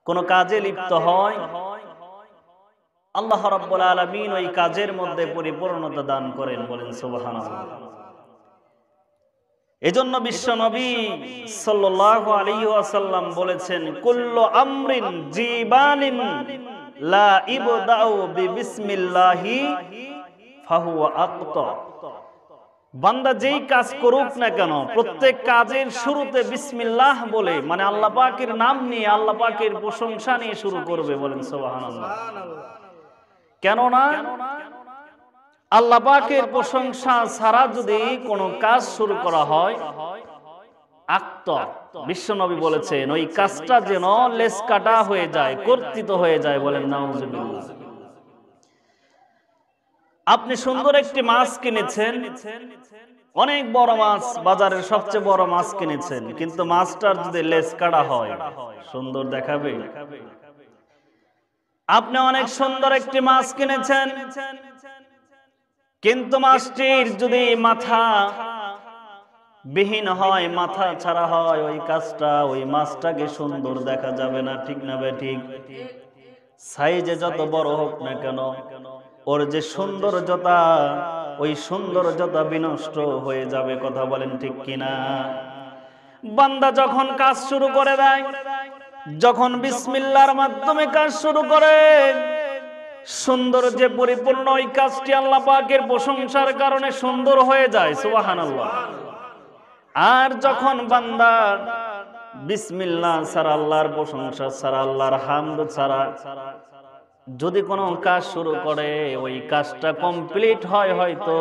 কোন কাজে লিপ্ত হয়, আল্লাহ রাব্বুল আলামিন ওই কাজের মধ্যে পরিপূর্ণতা দান করেন, বলেন সুবহানাল্লাহ। এজন্য বিশ্ব নবী সাল্লাল্লাহু আলাইহি ওয়াসাল্লাম বলেছেন, কুল্লু আমরিন জিবানিন লা ইবদাউ বিবিসমিল্লাহি ফাহুয়া আক্তা। বান্দা যেই কাজ করুক না কেন, প্রত্যেক কাজের শুরুতে বিসমিল্লাহ বলে, মানে আল্লাহ পাকের নাম নিয়ে, আল্লাহ পাকের প্রশংসা নিয়ে শুরু করবে, বলেন সুবহানাল্লাহ। কেননা আল্লাহ পাকের প্রশংসা ছাড়া যদি কোনো কাজ শুরু করা হয়, আক্তা, বিশ্বনবী বলেছেন ওই কাজটা যেন লেজ কাটা হয়ে যায়, কর্তৃত হয়ে যায়, বলেন নাউজুবিল্লাহ। আপনি সুন্দর একটি মাছ কিনেছেন, অনেক বড় মাছ, বাজারের সবচেয়ে বড় মাছ কিনেছেন, কিন্তু মাছটার যদি লেজ কাটা হয় সুন্দর দেখাবে? আপনি অনেক সুন্দর একটি মাছ কিনেছেন, কিন্তু মাছটির যদি মাথা বিহীন হয়, মাথা ছাড়া হয়, ওই কাজটা, ওই মাছটাকে সুন্দর দেখা যাবে না, ঠিক না বে ঠিক? সাইজে যত বড় হোক না কেন, ওর যে সৌন্দর্যতা, ওই সৌন্দর্যতা বিনষ্ট হয়ে যাবে, কথা বলেন ঠিক কিনা? বান্দা যখন কাজ শুরু করে দেয়, যখন বিসমিল্লাহর মাধ্যমে কাজ শুরু করে, সুন্দর যে পরিপূর্ণ ওই কাজটি আল্লাহ পাকের প্রশংসার কারণে সুন্দর হয়ে যায়, সুবহানাল্লাহ। আর যখন বান্দা বিসমিল্লাহ ছাড়া, আল্লাহর প্রশংসা ছাড়া, আল্লাহর হামদ ছাড়া যদি কোনো কাজ শুরু করে, ওই কাজটা কমপ্লিট হয় হয়তো,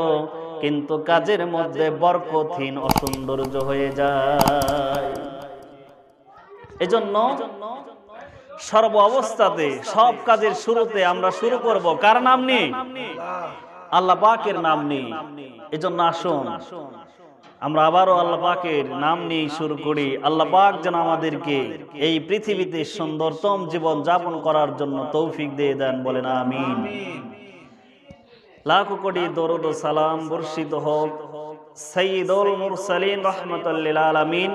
কিন্তু কাজের মধ্যে বরকতহীন, অসৌন্দর্য হয়ে যায়। এজন্য সর্ব অবস্থাতে, সব কাজের শুরুতে আমরা শুরু করব কার নাম নিয়ে? আল্লাহ পাকের নাম নিয়ে। এজন্য আসুন আমরা আবারও আল্লাহ পাকের নাম নিয়ে শুরু করি। আল্লাহ পাক যেন আমাদেরকে এই পৃথিবীতে সুন্দরতম জীবন যাপন করার জন্য তৌফিক দিয়ে দেন, বলেন আমিন। লাখো কোটি দরুদ ও সালাম বর্ষিত হোক সাইয়্যিদুল মুরসালিন রাহমাতুল লিল আলামিন,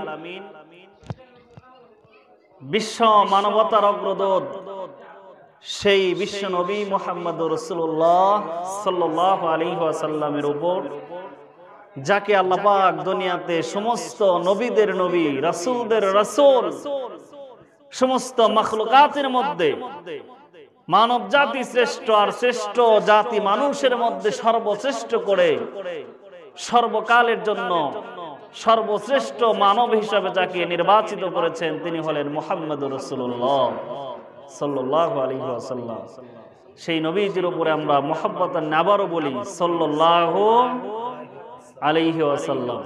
বিশ্ব মানবতার অগ্রদূত সেই বিশ্ব নবী মুহাম্মদুর রাসূলুল্লাহ সাল্লাল্লাহু আলাইহি ওয়াসাল্লামের উপর, যাকে আল্লাহ পাক দুনিয়াতে সমস্ত নবীদের নবী, রাসূলদের রাসূল, সমস্ত মাখলুকাতের মধ্যে মানব জাতি শ্রেষ্ঠ, আর শ্রেষ্ঠ জাতি মানুষের মধ্যে সর্বশ্রেষ্ঠ করে সর্বকালের জন্য সর্বশ্রেষ্ঠ মানব হিসাবে যাকে নির্বাচিত করেছেন, তিনি হলেন মুহাম্মদুর রাসূলুল্লাহ সাল্লাল্লাহু আলাইহি ওয়াসাল্লাম। সেই নবীজির উপরে আমরা মুহাব্বতান আবারও বলি সাল্লাল্লাহু আলাইহি ওয়াসাল্লাম।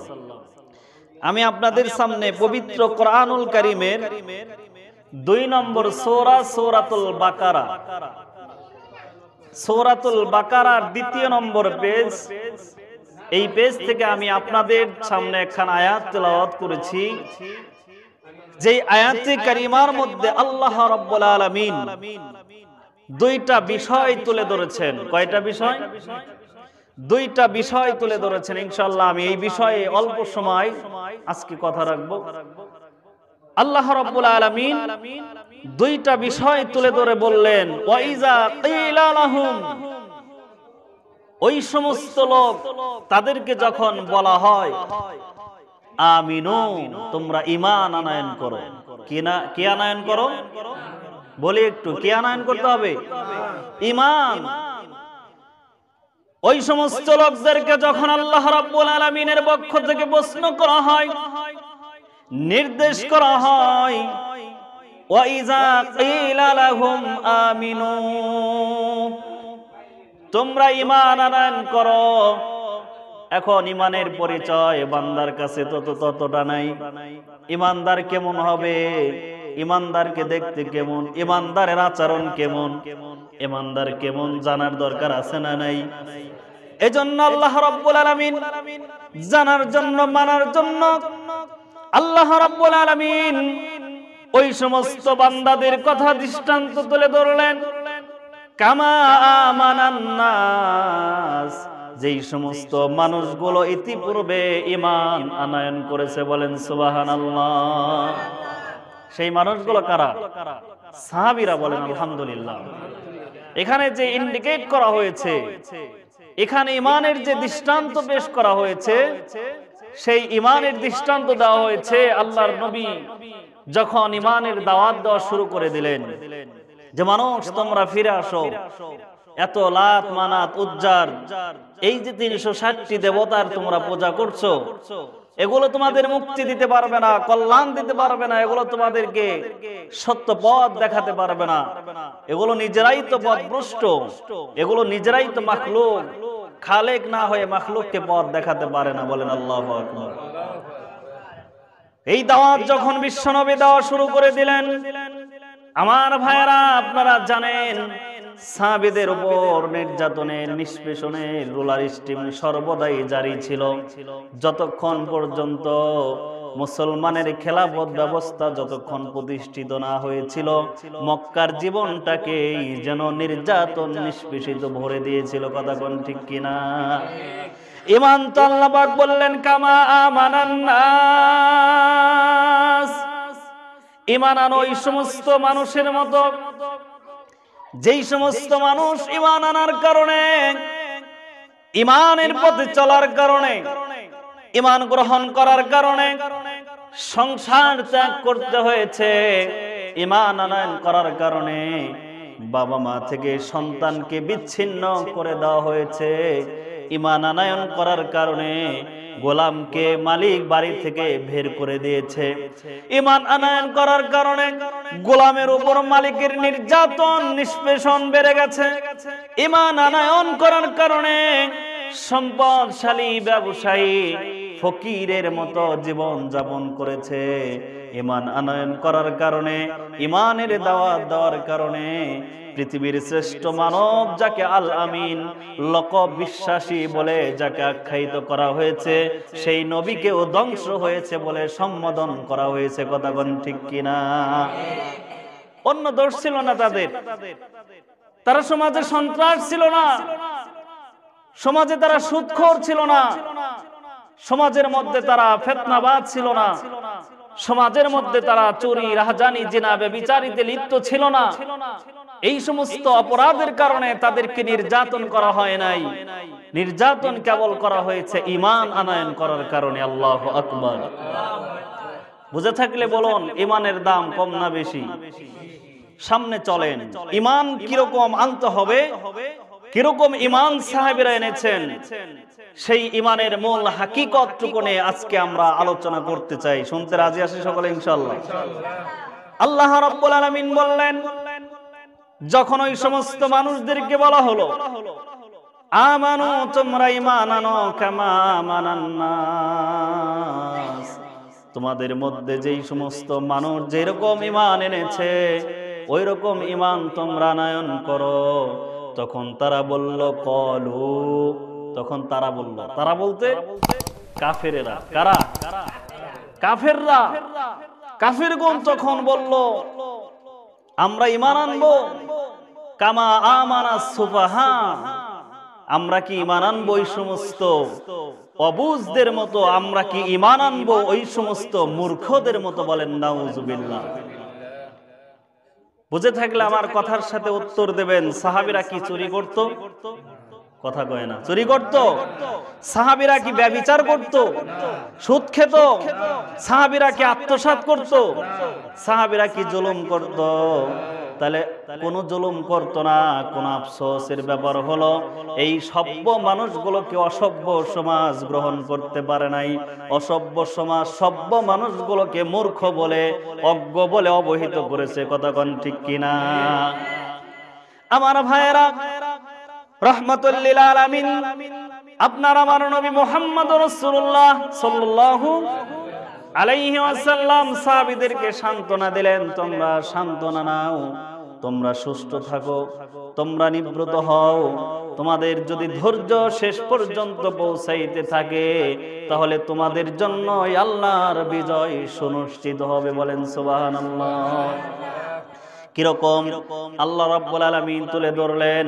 আমি আপনাদের সামনে পবিত্র কোরআনুল কারীমের 2 নম্বর সূরা, সূরাতুল বাকারা, সূরাতুল বাকারার 2 নম্বর পেজ, এই পেজ থেকে আমি আপনাদের সামনে একখান আয়াত তেলাওয়াত করেছি। যেই আয়াতে কারিমার মধ্যে আল্লাহ রাব্বুল আলামিন 2টা বিষয় তুলে ধরেছেন। কয়টা বিষয়? 2টা বিষয় তুলে ধরেছেন। ইনশাআল্লাহ আমি এই বিষয়ে অল্প সময় আজকে কথা রাখবো। আল্লাহ রাব্বুল আলামিন 2টা বিষয় তুলে ধরে বললেন, ওয়া ইযা কিলা লাহুম, ওই সমস্ত লোক, তাদেরকে যখন বলা হয় আমিনু, তোমরা ঈমান আনয়ন করো। কি আনয়ন করো? বলি একটু, কি আনয়ন করতে হবে? ঈমান। ওই সমস্ত লোকদেরকে যখন আল্লাহ রাব্বুল আলামিনের পক্ষ থেকে প্রশ্ন করা হয়, নির্দেশ করা হয়, ওয়া ইযা কিলা লাহুম আমিনু, তোমরা ঈমান আনয়ন করো। এখন ঈমানের পরিচয় বান্দার কাছে ততটা নাই। ঈমানদার কেমন হবে? ঈমানদারকে দেখতে কেমন? ঈমানদারের আচরণ কেমন? ঈমানদার কেমন জানার দরকার আছে না নাই? এজন্য আল্লাহ রাব্বুল আলামিন জানার জন্য, মানার জন্য আল্লাহ রাব্বুল আলামিন ওই সমস্ত বান্দাদের কথা দৃষ্টান্ত তুলে ধরলেন। কামা আমানান নাস, যেই সমস্ত মানুষগুলো ইতিপূর্বে ঈমান আনয়ন করেছে, বলেন সুবহানাল্লাহ। সেই মানুষগুলো কারা? সাহাবীরা। বলেন আলহামদুলিল্লাহ। এখানে যে ইন্ডিকেট করা হয়েছে, এখানে ইমানের যে দৃষ্টান্ত পেশ করা হয়েছে, সেই ইমানের দৃষ্টান্ত দেওয়া হয়েছে আল্লাহর নবী যখন ইমানের দাওয়াত দেওয়া শুরু করে দিলেন যে মানুষ তোমরা ফিরে আসো, এত লাত মানাত উজ্জার এই যে 360টি দেবতার তোমরা পূজা করছো, এগুলো তোমাদের মুক্তি দিতে পারবে না, কল্যাণ দিতে পারবে না, এগুলো তোমাদেরকে সত্য পথ দেখাতে পারবে না, এগুলো নিজেরাই তো পথভ্রষ্ট, এগুলো নিজেরাই তো মাখলুক, খালেক না হয়ে মাখলুককে পথ দেখাতে পারে না। বলেন আল্লাহু আকবার। এই দাওয়াত যখন বিশ্বনবী দেওয়া শুরু করে দিলেন, আমার ভাইয়েরা আপনারা জানেন সাহাবীদের উপর নির্যাতনের নিষ্পেষণের রুলার স্টিম সর্বদাই জারি ছিল, যতক্ষণ পর্যন্ত মুসলমানের খেলাফত ব্যবস্থা যতক্ষণ প্রতিষ্ঠিত না হয়েছিল, মক্কার জীবনটাকে যেন নির্যাতন নিষ্পেষিত ভরে দিয়েছিল। কথা কোন ঠিক কিনা? ঈমান তো আল্লাহ পাক বললেন কামা আমানান নাস, ঈমান আনো ওই সমস্ত মানুষের মতো যেই সমস্ত মানুষ ঈমান আনার কারণে, ঈমানের পথে চলার কারণে, ঈমান গ্রহণ করার কারণে সংসার ত্যাগ করতে হয়েছে, ঈমান আনয়ন করার কারণে বাবা মা থেকে সন্তানকে বিচ্ছিন্ন করে দেওয়া হয়েছে, ঈমান আনয়ন করার কারণে গোলামকে মালিক বাড়ি থেকে বের করে দিয়েছে, ঈমান আনয়ন করার কারণে গোলামের উপর মালিকের নির্যাতন নিষ্পেষণ বেড়ে গেছে, ঈমান আনয়ন করার কারণে সম্পদশালী ব্যবসায়ী ফকিরের মতো জীবন যাপন করেছে, ঈমান আনয়ন করার কারণে, ঈমানের দাওয়াত দেওয়ার কারণে পৃথিবীর শ্রেষ্ঠ মানব যাকে আল আমিন লকব বিশ্বাসী বলে যাকে আখ্যায়িত করা হয়েছে, সেই নবীকেও ধ্বংস হয়েছে বলে সম্বোধন করা হয়েছে। কথা কোন ঠিক কিনা? অন্য দোষ ছিল না তাদের, তারা সমাজে সন্ত্রাস ছিল না, সমাজে তারা সুদখোর ছিল না, সমাজের মধ্যে তারা ফিতনাবাজ ছিল না, সমাজের মধ্যে তারা চুরি রাহাজানি জিনা ব্যভিচারিতে লিপ্ত ছিল না। এই সমস্ত অপরাধের কারণে তাদেরকে নির্যাতন করা হয় নাই, নির্যাতন কেবল করা হয়েছে ঈমান আনয়ন করার কারণে। আল্লাহু আকবার। বুঝে থাকলে বলুন ঈমানের দাম কম না বেশি? সামনে চলেন, ঈমান কিরকম আনতে হবে, কিরকম ঈমান সাহাবীরা এনেছেন, সেই ঈমানের মূল হাকিকতটুকু নিয়ে আজকে আমরা আলোচনা করতে চাই। শুনতে রাজি আছি সকলে ইনশাআল্লাহ? আল্লাহ রাব্বুল আলামিন বললেন, যখন ওই সমস্ত মানুষদেরকে বলা হলো আমানু তোমরা ঈমান আনো কামা আমানান নাস, তোমাদের মধ্যে যেই সমস্ত মানুষ যেরকম ঈমান এনেছে ওই রকম ঈমান তোমরা আনয়ন করো। তখন তারা বলল কলু, তখন তারা বলল, তারা বলতে কাফেরেরা। কারা? কাফেররা। কাফেরগণ তখন বলল আমরা ঈমান আনবো কামা আমানাস সুফাহা, আমরা কি ঈমান আনবো ওই সমস্ত অবুঝদের মতো, আমরা কি ঈমান আনবো ওই সমস্ত মূর্খদের মতো? বলেন নাউজুবিল্লাহ। বুঝে থাকলে আমার কথার সাথে উত্তর দেবেন, সাহাবীরা কি চুরি করত? কথা কয় না। চুরি করত? সাহাবীরা কি ব্যভিচার করত? সুদ খেত? সাহাবীরা কি আত্মসাৎ করত? সাহাবীরা কি জুলুম করত? তাহলে কোন জুলুম করত না। কোন আফসোসের ব্যাপার হলো এই সভ্য মানুষগুলোকে অসভ্য সমাজ গ্রহণ করতে পারে নাই। অসভ্য সমাজ সভ্য মানুষগুলোকে মূর্খ বলে, অজ্ঞ বলে অবহিত করেছে। কথা কোন ঠিক কিনা? আমার ভাইয়েরা, রাহমাতুল লিল আলামিন আপনার আমার নবী মুহাম্মদ রাসূলুল্লাহ সাল্লাল্লাহু আলাইহি ওয়াসাল্লাম সাহাবীদেরকে সান্ত্বনা দিলেন, তোমরা সান্ত্বনা নাও, তোমরা সুস্থ থাকো, তোমরা নিবৃত হও। তোমাদের যদি ধৈর্য শেষ পর্যন্ত পৌঁছাইতে থাকে তাহলে তোমাদের জন্য আল্লাহর বিজয় সুনিশ্চিত হবে। বলেন সুবহানাল্লাহ। কিরকম? আল্লাহ রাব্বুল আলামিন তুলে ধরলেন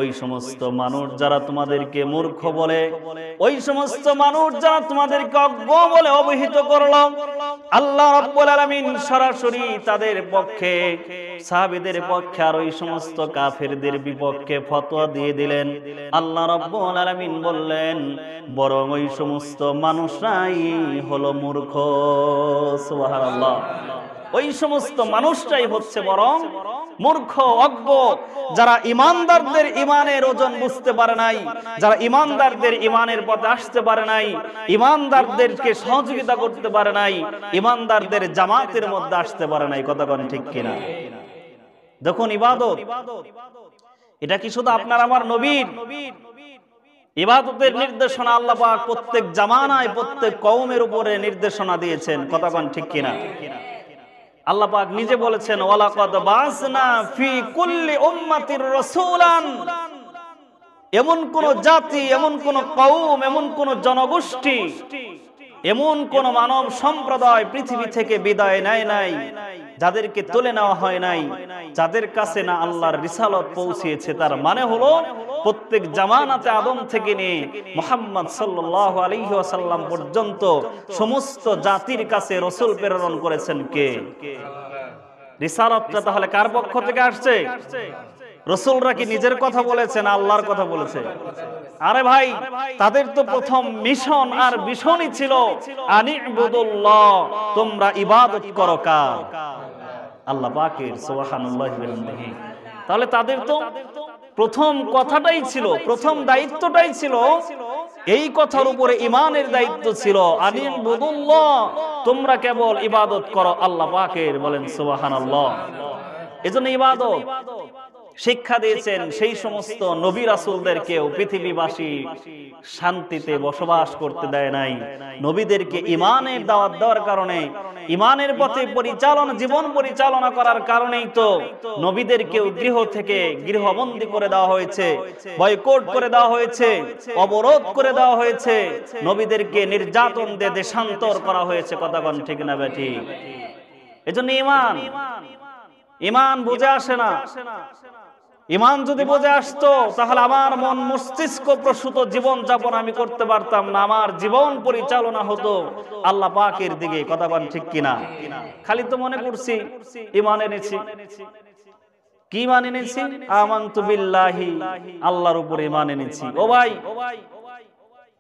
ওই সমস্ত মানুষ যারা তোমাদেরকে মূর্খ বলে, ওই সমস্ত মানুষ যারা তোমাদেরকে অজ্ঞ বলে অবহিত করলো, আল্লাহ রাব্বুল আলামিন সরাসরি তাদের পক্ষে, সাহাবীদের পক্ষে আর ওই সমস্ত কাফেরদের বিপক্ষে ফতোয়া দিয়ে দিলেন। আল্লাহ রাব্বুল আলামিন বললেন বরং ওই সমস্ত মানুষরাই হলো মূর্খ। সুবহানাল্লাহ। ওই সমস্ত মানুষটাই হচ্ছে বরং মূর্খ, অজ্ঞ, যারা ইমানদারদের ইমানের ওজন বুঝতে পারে নাই, যারা ইমানদারদের ইমানের পথে আসতে পারে নাই, ইমানদারদেরকে সহযোগিতা করতে পারে নাই, ইমানদারদের জামাতের মধ্যে আসতে পারে নাই। কথা কোন ঠিক কিনা? দেখুন, ইবাদত এটা কি শুধু আপনার আমার নবীর? ইবাদতের নির্দেশনা আল্লাহ পাক প্রত্যেক জামানায় প্রত্যেক কওমের উপরে নির্দেশনা দিয়েছেন। কথা কোন ঠিক কিনা? আল্লাহ পাক নিজে বলেছেন ওয়ালাকাদ বাসনা ফি কুল্লি উম্মাতির রাসূলান। এমন কোন জাতি, এমন কোন কওম, এমন কোন জনগোষ্ঠী, এমন কোন মানব সম্প্রদায় পৃথিবী থেকে বিদায় নেয় নাই, যাদেরকে তুলে নেওয়া হয় নাই, যাদের কাছে না আল্লাহর রিসালত পৌঁছেছে। তার মানে হলো প্রত্যেক জামানাতে আদম থেকে নিয়ে মুহাম্মদ সাল্লাল্লাহু আলাইহি ওয়াসাল্লাম পর্যন্ত সমস্ত জাতির কাছে রাসূল প্রেরণ করেছেন কে? রিসালাতটা তাহলে কার পক্ষ থেকে আসছে? রাসূলরা কি নিজের কথা বলেছে না আল্লাহর কথা বলেছে? আরে ভাই, তাদের তো প্রথম মিশন আর ভিশনই ছিল আনিবুদুল্লাহ, তোমরা ইবাদত করো কার? আল্লাহ পাকের। সুবহানাল্লাহি ওয়া বিহামদিহি। তাহলে তাদের তো প্রথম কথাটাই ছিল, প্রথম দায়িত্বটাই ছিল, এই কথার উপরে ইমানের দায়িত্ব ছিল আনিবুদুল্লাহ, তোমরা কেবল ইবাদত করো আল্লাহ পাকের। বলেন সুবহানাল্লাহ। এজন্য ইবাদত শিক্ষা দিয়েছেন সেই সমস্ত নবী রাসূলদেরকেও পৃথিবীবাসী শান্তিতে বসবাস করতে দেয় নাই। নবীদেরকে ইমানের দাওয়াত দেওয়ার কারণে, ইমানের পথে পরিচালনা, জীবন পরিচালনা করার কারণেই তো নবীদেরকেও গৃহ থেকে গৃহবন্দী করে দেওয়া হয়েছে, বয়কট করে দেওয়া হয়েছে, অবরোধ করে দেওয়া হয়েছে, নবীদেরকে নির্যাতন দিয়ে দেশান্তর করা হয়েছে। কথা কোন ঠিক না বেঠিক? এজন্য ইমান বুঝে আসে না। ইমান যদি বুঝে আসতো তাহলে আমার মন মস্তিষ্ক প্রসূত জীবন যাপন আমি করতে পারতাম না, আমার জীবন পরিচালনা হতো আল্লাহ পাকের দিকে। কথা বলেন ঠিক কিনা? খালি তো মনে করছি ইমান এনেছি। কি ইমান এনেছি? আমানতু বিল্লাহি, আল্লাহর উপরে ইমান এনেছি। ও ভাই,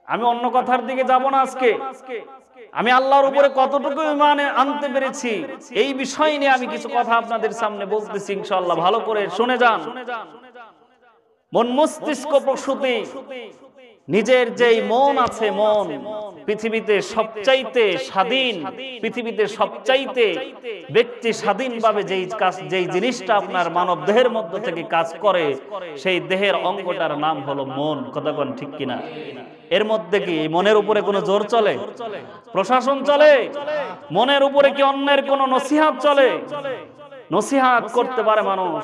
আমি অন্য কথার দিকে যাব না আজকে। আমি আল্লাহর উপরে কতটুকু ঈমান আনতে পেরেছি এই বিষয় নিয়ে আমি কিছু কথা আপনাদের সামনে বলতেছি, ইনশাআল্লাহ ভালো করে শুনে যান। মন মস্তিষ্ক প্রসূতি নিজের যেই মন আছে, মন পৃথিবীতে সবচাইতে স্বাধীন, পৃথিবীতে সবচাইতে ব্যক্তি স্বাধীনভাবে যেই জিনিসটা আপনার মানব দেহের মধ্য থেকে কাজ করে, সেই দেহের অঙ্গটার নাম হলো মন। কথা কোন ঠিক কিনা? এর মধ্যে কি মনের উপরে কোনো জোর চলে? প্রশাসন চলে? মনের উপরে কি অন্যের কোনো নসিহত চলে? নসিহত করতে পারে মানুষ,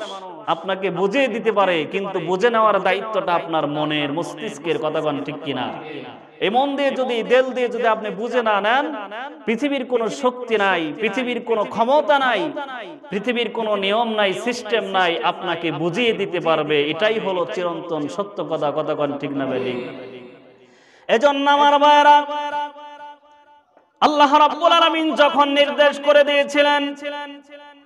আপনাকে বুঝিয়ে দিতে পারে, কিন্তু বুঝে নেওয়ার দায়িত্বটা আপনার মনের, মস্তিষ্কের। কথা কোন ঠিক কিনা? এই মন দিয়ে যদি, দিল দিয়ে যদি আপনি বুঝে না নেন, পৃথিবীর কোনো শক্তি নাই, পৃথিবীর কোনো ক্ষমতা নাই, পৃথিবীর কোনো নিয়ম নাই, সিস্টেম নাই আপনাকে বুঝিয়ে দিতে পারবে। এটাই হলো চিরন্তন সত্য কথা। কথা কোন ঠিক না বেঠিক? এজন্য আমার ভাইরা, আল্লাহ রাব্বুল আলামিন যখন নির্দেশ করে দিয়েছিলেন,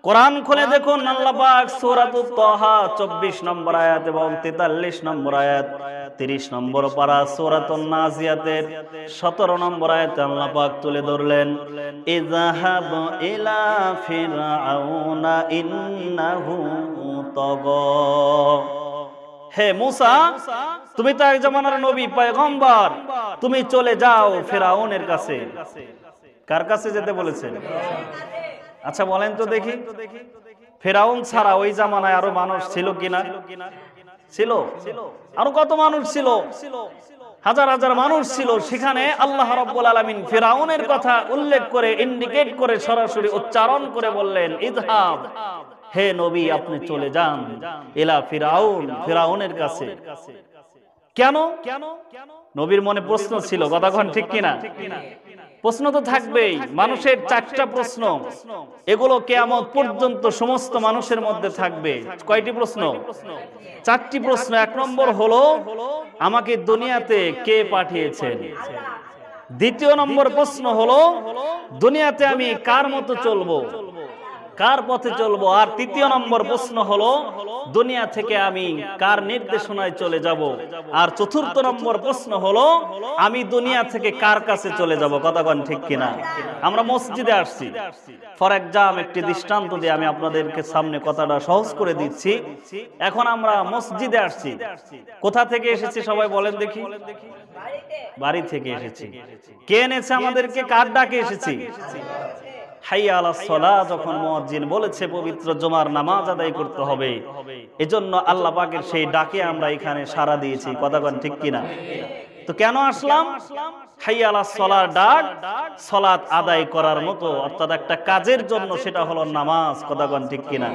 কোরআন খুলে দেখুন, আল্লাহ পাক সূরাতুত তাহা 24 নম্বর আয়াত এবং 43 নম্বর আয়াত, 30 নম্বর পারা সূরাতুন নাজিয়াতের 17 নম্বর আয়াতে আল্লাহ পাক তুলে ধরলেন, ইযহাব ইলা ফিরআউনা ইন্নাহু তাগা। হে মুসা, তুমি তো এক জামানার নবী, পয়গম্বর, তুমি চলে যাও ফিরআউনের কাছে। কার কাছে যেতে বলেছেন? আচ্ছা বলেন তো দেখি, ফিরআউন ছাড়া ওই জামানায় আরো মানুষ ছিল কিনা? ছিল। আরো কত মানুষ ছিল? হাজার হাজার মানুষ ছিল। সেখানে আল্লাহ রাব্বুল আলামিন ফিরআউনের কথা উল্লেখ করে, ইন্ডিকেট করে, সরাসরি উচ্চারণ করে বললেন, ইযহাব, হে নবী আপনি চলে যান ইলা ফিরআউন, ফিরআউনের কাছে। কেন? নবীর মনে প্রশ্ন ছিল। কথা কোন ঠিক কিনা? প্রশ্ন তো থাকবেই, মানুষের 4টা প্রশ্ন, এগুলো কিয়ামত পর্যন্ত সমস্ত মানুষের মধ্যে থাকবে। কয়টি প্রশ্ন? 4টি প্রশ্ন। 1 নম্বর হলো আমাকে দুনিয়াতে কে পাঠিয়েছেন। 2 নম্বর প্রশ্ন হলো দুনিয়াতে আমি কার মতো চলবো, কার পথে চলবো। আর 3 নম্বর প্রশ্ন হলো দুনিয়া থেকে আমি কার নির্দেশনায় চলে যাব। আর 4 নম্বর প্রশ্ন হলো আমি দুনিয়া থেকে কার কাছে চলে যাব। কথা কোন ঠিক কিনা? আমরা মসজিদে আসছি, ফর এক্সাম্পল একটি দৃষ্টান্ত দিয়ে আমি আপনাদেরকে সামনে কথাটা সহজ করে দিচ্ছি। এখন আমরা মসজিদে আসছি, কোথা থেকে এসেছি সবাই বলেন দেখি? বাড়ি থেকে এসেছি। কে এনেছে আমাদেরকে? কার ডাকে এসেছি? হাইয়া আলাস সালাহ যখন মুয়াজ্জিন বলেছে পবিত্র জুমার নামাজ আদায় করতে হবে, এজন্য আল্লাহ পাকের সেই ডাকে আমরা এখানে সাড়া দিয়েছি। কথা কোন ঠিক কিনা? তো কেন আসলাম? হাইয়া আলাস সালাহর ডাক সালাত আদায় করার মতো, অর্থাৎ একটা কাজের জন্য, সেটা হলো নামাজ। কথা কোন ঠিক কিনা?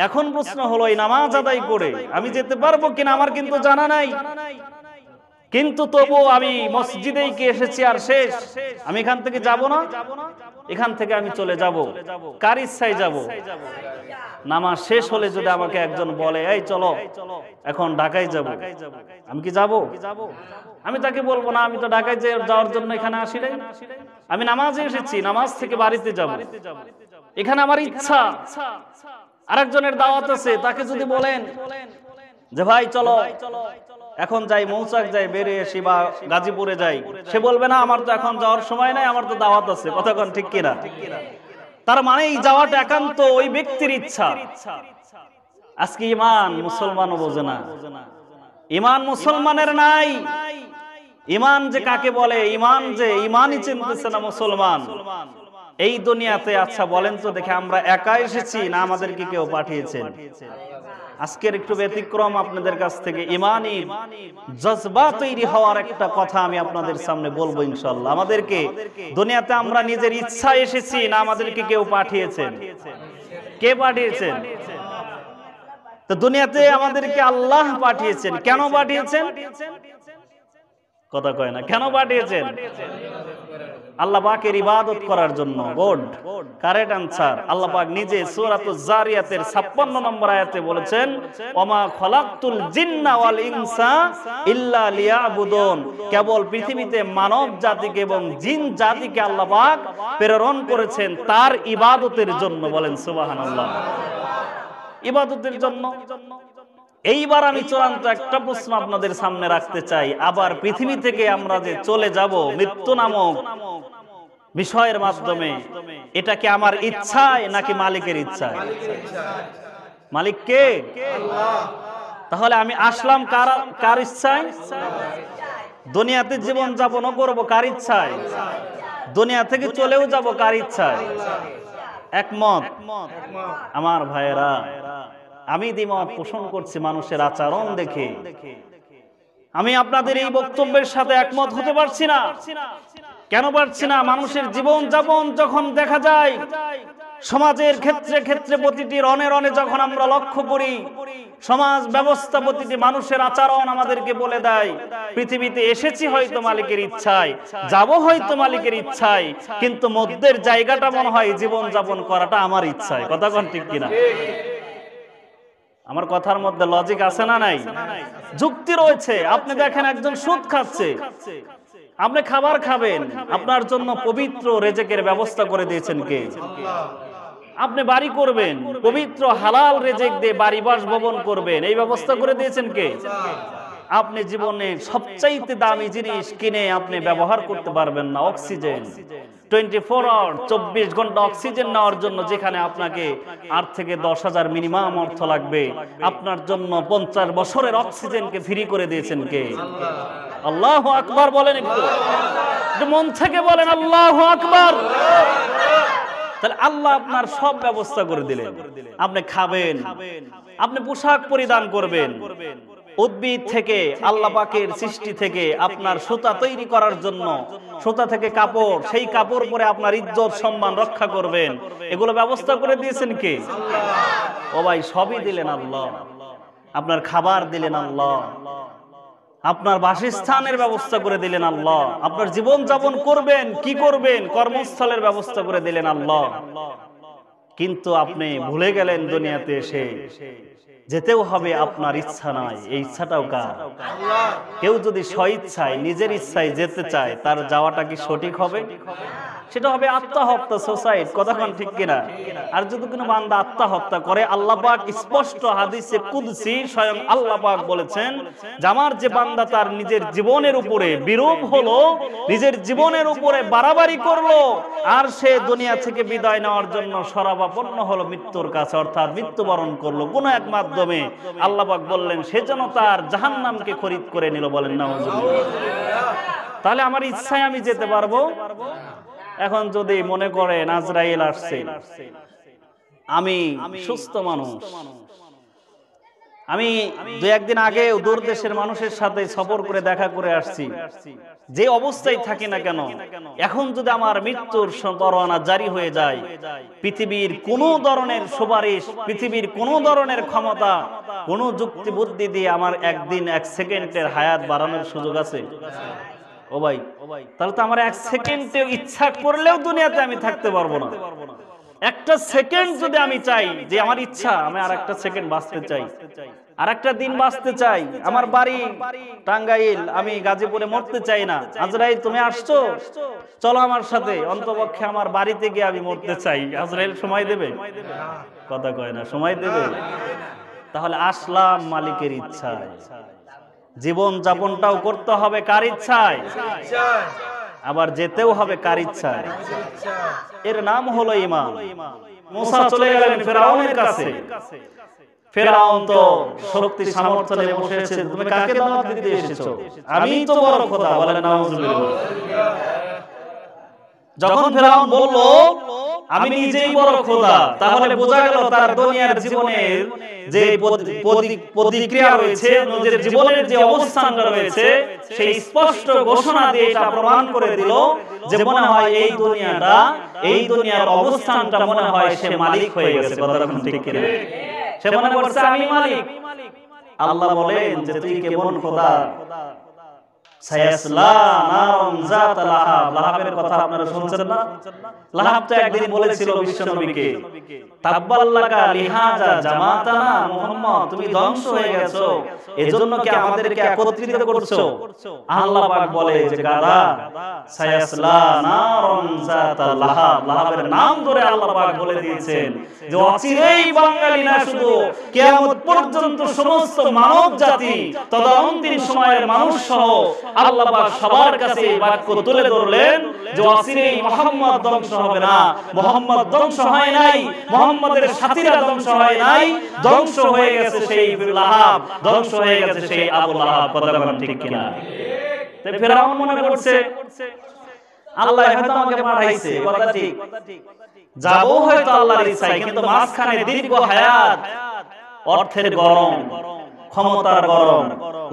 এখন প্রশ্ন হলো এই নামাজ আদায় করে আমি যেতে পারবো কিনা আমার কিন্তু জানা নাই, কিন্তু তবু আমি মসজিদেই কি এসেছি আর শেষ, আমি এখান থেকে যাব না, এখান থেকে আমি চলে যাব। কার ইচ্ছায় যাব? নামাজ শেষ হলে যদি আমাকে একজন বলে এই চলো এখন ঢাকায় যাব, আমি কি যাব? আমি তাকে বলবো না, আমি তো ঢাকায় যাওয়ার জন্য এখানে আসি নাই, আমি নামাজে এসেছি, নামাজ থেকে বাড়িতে যাব, এখানে আমার ইচ্ছা। আরেকজনের দাওয়াত আছে, তাকে যদি বলেন যে ভাই চলো এখন যাই, মৌচাক যাই, বেরিয়ে আসি, বা গাজীপুরে যাই, সে বলবে না আমার তো এখন যাওয়ার সময় নাই, আমার তো দাওয়াত আছে। কথা কোন ঠিক কিনা? তার মানে এই যাওয়াটা একান্ত ওই ব্যক্তির ইচ্ছা। আজকে ইমান মুসলমানও বোঝে না, ইমান মুসলমানের নাই। ইমান যে কাকে বলে, ইমান যে ইমানই চিনতেছে না মুসলমান এই দুনিয়াতে। আচ্ছা বলেন তো দেখে, আমরা একা এসেছি না আমাদেরকে কেউ পাঠিয়েছেন? আজকের একটু ব্যতিক্রম আপনাদের কাছ থেকে ইমানি জজবা তৈরি হওয়ার একটা কথা আমি আপনাদের সামনে বলবো ইনশাআল্লাহ। আমাদেরকে দুনিয়াতে আমরা নিজের ইচ্ছা এসেছি না আমাদেরকে কেউ পাঠিয়েছেন? কে পাঠিয়েছেন? তো দুনিয়াতে আমাদেরকে আল্লাহ পাঠিয়েছেন। কেন পাঠিয়েছেন? কথা কয় না। কেন পাঠিয়েছেন? আল্লাহ পাকের ইবাদত করার জন্য। Good, correct answer. আল্লাহ পাক নিজে সূরাতুজ জারিয়াতের 56 নম্বর আয়াতে বলেছেন ওমা খলাকতুল জিন্না ওয়াল ইনসা ইল্লা লিয়াবুদুন। কেবল পৃথিবীতে মানব জাতিকে এবং জিন জাতিকে আল্লাহ পাক প্রেরণ করেছেন তার ইবাদতের জন্য। বলেন সুবহানাল্লাহ। ইবাদতের জন্য। এইবার আমি চূড়ান্ত একটা প্রশ্ন আপনাদের সামনে রাখতে চাই। আবার পৃথিবী থেকে আমরা যে চলে যাব মৃত্যু নামক বিষয়ের মাধ্যমে, এটা কি আমার ইচ্ছায় নাকি মালিকের ইচ্ছায়? মালিক কে? তাহলে আমি আসলাম কার ইচ্ছায়? দুনিয়াতে জীবন যাপনও করবো কার ইচ্ছায়? দুনিয়া থেকে চলেও যাব কার ইচ্ছায়? একমত আমার ভাইয়েরা? আমি দ্বিমত পোষণ করছি মানুষের আচরণ দেখে। আমি আপনাদের এই বক্তব্যের সাথে একমত হতে পারছি না। কেন পারছি না? মানুষের জীবন যাপন যখন দেখা যায়, সমাজের ক্ষেত্রে ক্ষেত্রে প্রতিটি রনে রনে যখন আমরা লক্ষ্য করি, সমাজ ব্যবস্থা প্রতিটি মানুষের আচরণ আমাদেরকে বলে দেয় পৃথিবীতে এসেছি হয়তো মালিকের ইচ্ছায়, যাব হয়তো মালিকের ইচ্ছায়, কিন্তু মধ্যের জায়গাটা মনে হয় জীবন যাপন করাটা আমার ইচ্ছায়। কথা কোন ঠিক কিনা? আমার কথার মধ্যে লজিক আছে না নাই? যুক্তি রয়েছে। আপনি দেখেন একজন সুদ খাচ্ছে, আপনি খাবার খাবেন, আপনার জন্য পবিত্র রেজেকের ব্যবস্থা করে দিয়েছেন কে? আপনি বাড়ি করবেন, পবিত্র হালাল রেজেক দিয়ে বাড়ি বাসভবন করবেন, এই ব্যবস্থা করে দিয়েছেন কে? আপনি জীবনে সবচাইতে দামি জিনিস কিনে আপনি ব্যবহার করতে পারবেন না, অক্সিজেন। 24 আওয়ার 24 ঘন্টা অক্সিজেন নেওয়ার জন্য যেখানে আপনাকে 8 থেকে 10,000 মিনিমাম অর্থ লাগবে, আপনার জন্য 50 বছরের অক্সিজেনকে ফ্রি করে দিয়েছেন কে? আল্লাহু আকবার বলেন, একটু মন থেকে বলেন আল্লাহু আকবার। তাহলে আল্লাহ আপনার সব ব্যবস্থা করে দিলেন। আপনি খাবেন, আপনি পোশাক পরিধান করবেন, উদ্ভিদ থেকে আল্লাহ পাকের সৃষ্টি থেকে আপনার সুতা তৈরি করার জন্য, সুতা থেকে কাপড়, সেই কাপড় পরে আপনার ইজ্জত সম্মান রক্ষা করবেন, এগুলো ব্যবস্থা করে দিয়েছেন কে? ও ভাই, সবই দিলেন আল্লাহ। আপনার খাবার দিলেন আল্লাহ, আপনার বাসস্থানের ব্যবস্থা করে দিলেন আল্লাহ, আপনার জীবন যাপন করবেন কি করবেন কর্মস্থলের ব্যবস্থা করে দিলেন আল্লাহ। কিন্তু আপনি ভুলে গেলেন দুনিয়াতে এসে যেতেও হবে আপনার ইচ্ছা নাই, এই ইচ্ছাটাও কার? কেউ যদি স্বইচ্ছায় নিজের ইচ্ছায় যেতে চায় তার যাওয়াটা কি সঠিক হবে? সেটা হবে আত্মহত্যা, সুসাইড। কতক্ষণ ঠিক কিনা? আর যদি কোনো বান্দা আত্মহত্যা করে, আল্লাহ পাক স্পষ্ট হাদিসে কুদসি স্বয়ং আল্লাহ পাক বলেছেন যে আমার যে বান্দা তার নিজের জীবনের উপরে বিরূপ হলো, নিজের জীবনের উপরে বাড়াবাড়ি করলো, আর সে দুনিয়া থেকে বিদায় নেওয়ার জন্য শরাবাপন্ন হলো মৃত্যুর কাছে, অর্থাৎ মৃত্যুবরণ করলো কোনো এক মাধ্যমে, আল্লাহ পাক বললেন সেজন্য তার জাহান্নামকে খরিদ করে নিল। বলেন নাউজুবিল্লাহ। তাহলে আমার ইচ্ছায় আমি যেতে পারবো? এখন যদি মনে করেন আজরাইল আসছে, আমি সুস্থ মানুষ, আমি দু একদিন আগে দূর দেশের মানুষের সাথে সফর করে দেখা করে আসছি, যে অবস্থায় থাকি না কেন, এখন যদি আমার মৃত্যুর পরোয়ানা জারি হয়ে যায়, পৃথিবীর কোন ধরনের সুপারিশ, পৃথিবীর কোন ধরনের ক্ষমতা, কোন যুক্তি বুদ্ধি দিয়ে আমার একদিন এক সেকেন্ডের হায়াত বাড়ানোর সুযোগ আছে? ও ভাই, তাহলে তো আমার এক সেকেন্ডে ইচ্ছা করলেও দুনিয়াতে আমি থাকতে পারবো না। একটা সেকেন্ড যদি আমি চাই যে আমার ইচ্ছা আমি আর একটা সেকেন্ড বাঁচতে চাই, আর একটা দিন বাঁচতে চাই, আমার বাড়ি টাঙ্গাইল, আমি গাজীপুরে মরতে চাই না, আজরাইল তুমি আসছো, চলো আমার সাথে, অন্তপক্ষে আমার বাড়িতে গিয়ে আমি মরতে চাই, আজরাইল সময় দেবে? কথা কয় না, সময় দেবে? তাহলে আসলাম মালিকের ইচ্ছায়, জীবন যাপনটাও করতে হবে কার ইচ্ছায়, আবার যেতেও হবে কার ইচ্ছায়? এর নাম হলো ঈমান। মুসা চলে গেলেন ফেরাউনের কাছে, ফেরাউন তো শক্তি সামর্থ্য নিয়ে বসে আছে, তুমি কাকে দাওয়াত দিতে এসেছো? আমি তো বড় খোদা। বলেন নাউজুবিল্লাহ। যখন ফেরাউন বলল আমি নিজেই বড় খোদা, তাহলে বোঝা গেল তার দুনিয়ার জীবনের যে প্রতিক্রিয়া রয়েছে, নিজের জীবনের যে অবস্থানটা রয়েছে, সেই স্পষ্ট ঘোষণা দিয়ে এটা প্রমাণ করে দিল যে মনে হয় এই দুনিয়াটা, এই দুনিয়ার অবস্থানটা মনে হয় সে মালিক হয়ে গেছে। কথাটা ঠিক কিনা? সে মনে করছে আমি মালিক। আল্লাহ বলেন যে তুই কেমন খোদা? সায়াসলা নারুন যাতা লাহাব। লাহাবের কথা আপনারা শুনছেন না? লাহাব তো একদিন বলেছিল বিশ্বনবীকে, তাব্বাল্লাকা লিহাজা জামাতানা, মুহাম্মদ তুমি ধ্বংস হয়ে গেছো, এজন্য কি আমাদেরকে একত্রিত করছো? আল্লাহ পাক বলে যে গাদা, সায়াসলা নারুন যাতা লাহাব। লাহাবের নাম ধরে আল্লাহ পাক বলে দিয়েছেন যে অচিরেই বাঙালি না, শুধু কিয়ামত পর্যন্ত সমস্ত মানব জাতি তথা অন্তিম সময়ের মানুষ সহ আল্লাহ পাক সবার কাছে এই বাক্য তুলে ধরলেন যে অচিরেই মুহাম্মদ ধ্বংস হবে না। মুহাম্মদ ধ্বংস হয় নাই, মুহাম্মদের সাথীরা ধ্বংস হয় নাই, ধ্বংস হয়ে গেছে সেই লাহাব, ধ্বংস হয়ে গেছে সেই আবু লাহাব। কথা বলেন ঠিক কিনা? তাই ফেরাউন মনে করছে আল্লাহ হয়তো আমাকে পাঠাইছে, কথা ঠিক, যাবো হয়তো আল্লাহর ইচ্ছায়, কিন্তু মাঝখানে দীর্ঘ হায়াত, অর্থের গরম, ক্ষমতার গরম,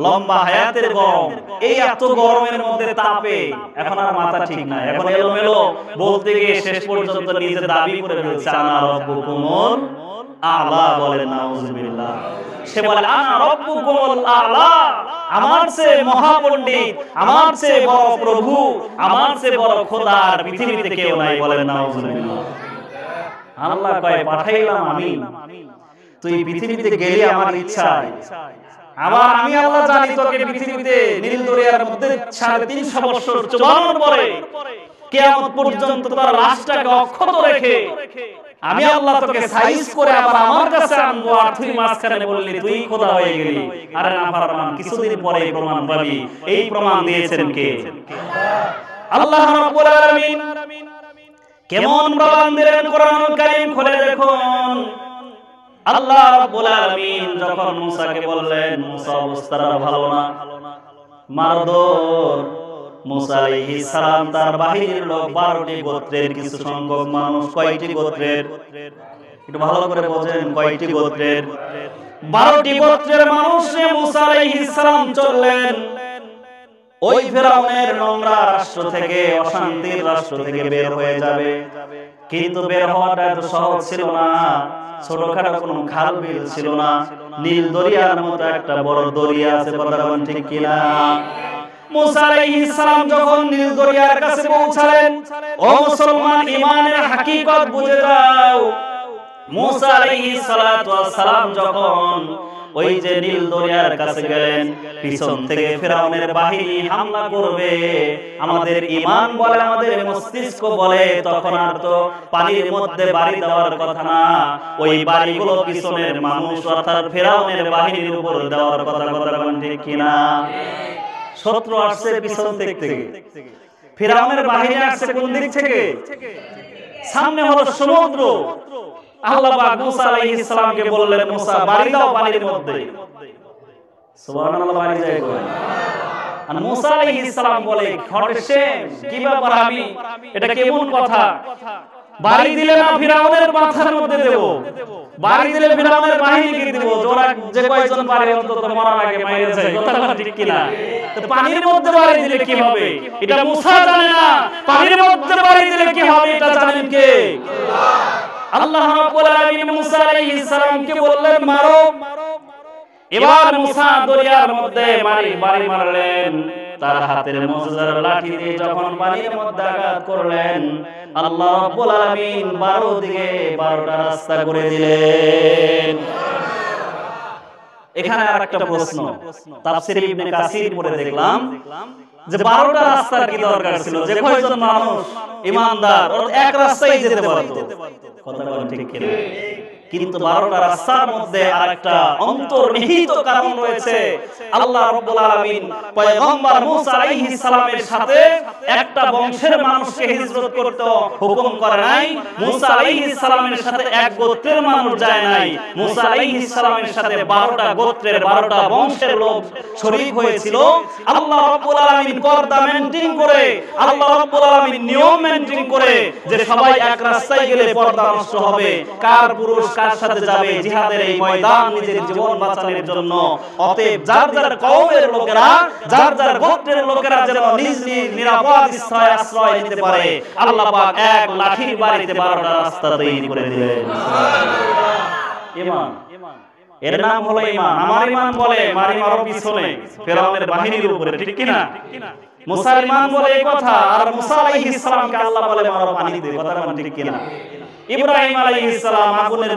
লম্বা হায়াতের গরম, এই এত গরমের মধ্যে তাপে এখন আর মাথা ঠিক নাই, এখন এলোমেলো বলতে গিয়ে শেষ পর্যন্ত নিজের দাবি করে ফেলছে আনা রব্বুকুমুল আ'লা। বলেন নাউজুবিল্লাহ। সে বলে আনা রব্বুকুমুল আ'লা, আমার চেয়ে মহাপণ্ডিত, আমার চেয়ে বড় প্রভু, আমার চেয়ে বড় খোদা আর পৃথিবীতে কেউ নাই। বলেন নাউজুবিল্লাহ। আল্লাহ কয় পাঠাইলাম আমি, তুই পৃথিবীতে গেলি আমার ইচ্ছায়, আবার আমি আল্লাহ জানি তোকে পৃথিবীতে নীল দরিয়ার মধ্যে ৩৫০ বছর চুবানোর পরে কিয়ামত পর্যন্ত তোর লাশটাকে অক্ষত রেখে আমি আল্লাহ তোকে সাইজ করে আবার আমার কাছে আনবো, আর তুই মাঝখানে বললি তুই খোদা হয়ে গেলি। আরে নাফরমান, কিছুদিন পরে এই প্রমাণ পাবি। এই প্রমাণ দিয়েছেন কে? আল্লাহ রাব্বুল আলামিন। কেমন প্রমাণ দিলেন কোরআনুল কারীম খুলে দেখুন। আল্লাহ রাব্বুল আলামিন যখন মুসাকে বললেন, মুসা অবস্থাটা ভালো না, মারদর। মুসা আলাইহিস সালাম তার বাহিনীর লোক 12টি গোত্রের কিছু সংখ্যক মানুষ, কয়টি গোত্রের? একটু ভালো করে বোঝেন, কয়টি গোত্রের? 12টি গোত্রের মানুষ নিয়ে মুসা আলাইহিস সালাম চললেন ওই ফেরাউনের নোংরা রাষ্ট্র থেকে, অশান্তির রাষ্ট্র থেকে বের হয়ে যাবে। কিন্তু বের হওয়াটা এত সহজ ছিল না। ছোটখাটো কোনো খাল বিল ছিল না, নীল দরিয়ার মতো একটা বড় দরিয়া আছে, কথা বলেন ঠিক কিনা? মুসা আলাইহিস সালাম যখন নীল দরিয়ার কাছে পৌঁছালেন, ও মুসলমান, ঈমানের হাকিকত বুঝে যাও। মুসা আলাইহিস সালাতু ওয়াস সালাম যখন ওই যে নীল দরিয়ার কাছে গেলেন, পিছন থেকে ফিরাউনের বাহিনী হামলা করবে, আমাদের ঈমান বলে, আমাদের মস্তিষ্ক বলে, তখন আর তো পানির মধ্যে বাড়ি দেওয়ার কথা না, ওই বাড়িগুলো পিছনের মানুষ অর্থাৎ ফিরাউনের বাহিনীর উপর দেওয়ার কথা, কথা বলেন ঠিক কিনা? শত্রু আসছে পিছন থেকে, ফিরাউনের বাহিনী আসছে কোন দিক থেকে? সামনে হলো সমুদ্র। আল্লাহ পাক মুসা আলাইহিস সালামকে বললেন, মুসা বাড়ি দাও পানির মধ্যে। সুবহানাল্লাহ, বাড়ি যায় কই? আর মুসা আলাইহিস সালাম বলে, ঘটেছে কি ব্যাপার, আমি এটা কেমন কথা? বাড়ি দিলে না ফিরাউনের মাথার মধ্যে দেব, বাড়ি দিলে ফিরাউনের বাহিনীকে দেব, জোরা যে কয়জন পারে অন্তত মরার আগে মাইরে যায়, কথা ঠিক কিনা? তো পানির মধ্যে বাড়ি দিলে কি হবে এটা মুসা জানে না, পানির মধ্যে বাড়ি দিলে কি হবে এটা জানেন কে? আল্লাহ রাব্বুল আলামিন মুসা আলাইহিস সালামকে বললেন, মারো। এবার মুসা দরিয়ার মধ্যে বাড়ি মারলেন, তার হাতের মুজজার লাঠি দিয়ে যখন পানির মধ্যে আঘাত করলেন, আল্লাহ রাব্বুল আলামিন 12 দিকে 12টা রাস্তা করে দিলেন। এখানে আরেকটা প্রশ্ন, তাফসীর ইবনে কাসির পড়ে দেখলাম যে 12টা রাস্তার কি দরকার ছিল? যে কয়জন মানুষ ঈমানদার ওরা এক রাস্তায় যেতে পারতো, কথা বলেন ঠিক কিনা? কিন্তু 12টা রাস্তার মধ্যে আরেকটা অন্তর্নিহিত কারণ রয়েছে। আল্লাহ রাব্বুল আলামিন পয়গম্বর মুসা আলাইহিস সালামের সাথে একটা বংশের মানুষকে হিজরত করতে হুকুম করে নাই। মুসা আলাইহিস সালামের সাথে এক গোত্রের মানুষ যায় নাই। মুসা আলাইহিস সালামের সাথে 12টা গোত্রের 12টা বংশের লোক শরীক হয়েছিল। আল্লাহ রাব্বুল আলামিন পর্দা মেইনটেইন করে, আল্লাহ রাব্বুল আলামিন নিয়ম মেইনটেইন করে যে সবাই এক রাস্তায় গেলে পর্দা নষ্ট হবে, কার পুরুষ কার সাথে যাবে জিহাদের এই ময়দান নিজের জীবন বাঁচানোর জন্য। অতএব যার যার কওমের লোকেরা, যার যার গোত্রের লোকেরা যেন নিজ নিজ নিরাপদ আশ্রয় নিতে পারে, আল্লাহ পাক এক লাঠির বাড়িতে 12টা রাস্তা তৈরি করে দিলেন। ঈমান, এর নাম হলো ঈমান। আমার ঈমান বলে মারো পিছনে ফিরাউনের বাহিনীর উপরে, ঠিক কি না? মুসার ঈমান বলে এই কথা, আর মুসা আলাইহিস সালামকে আল্লাহ বলে মারো পানিতে, কথা বলেন ঠিক কি না? ইব্রাহিম আলাইহিস সালাম আগুনের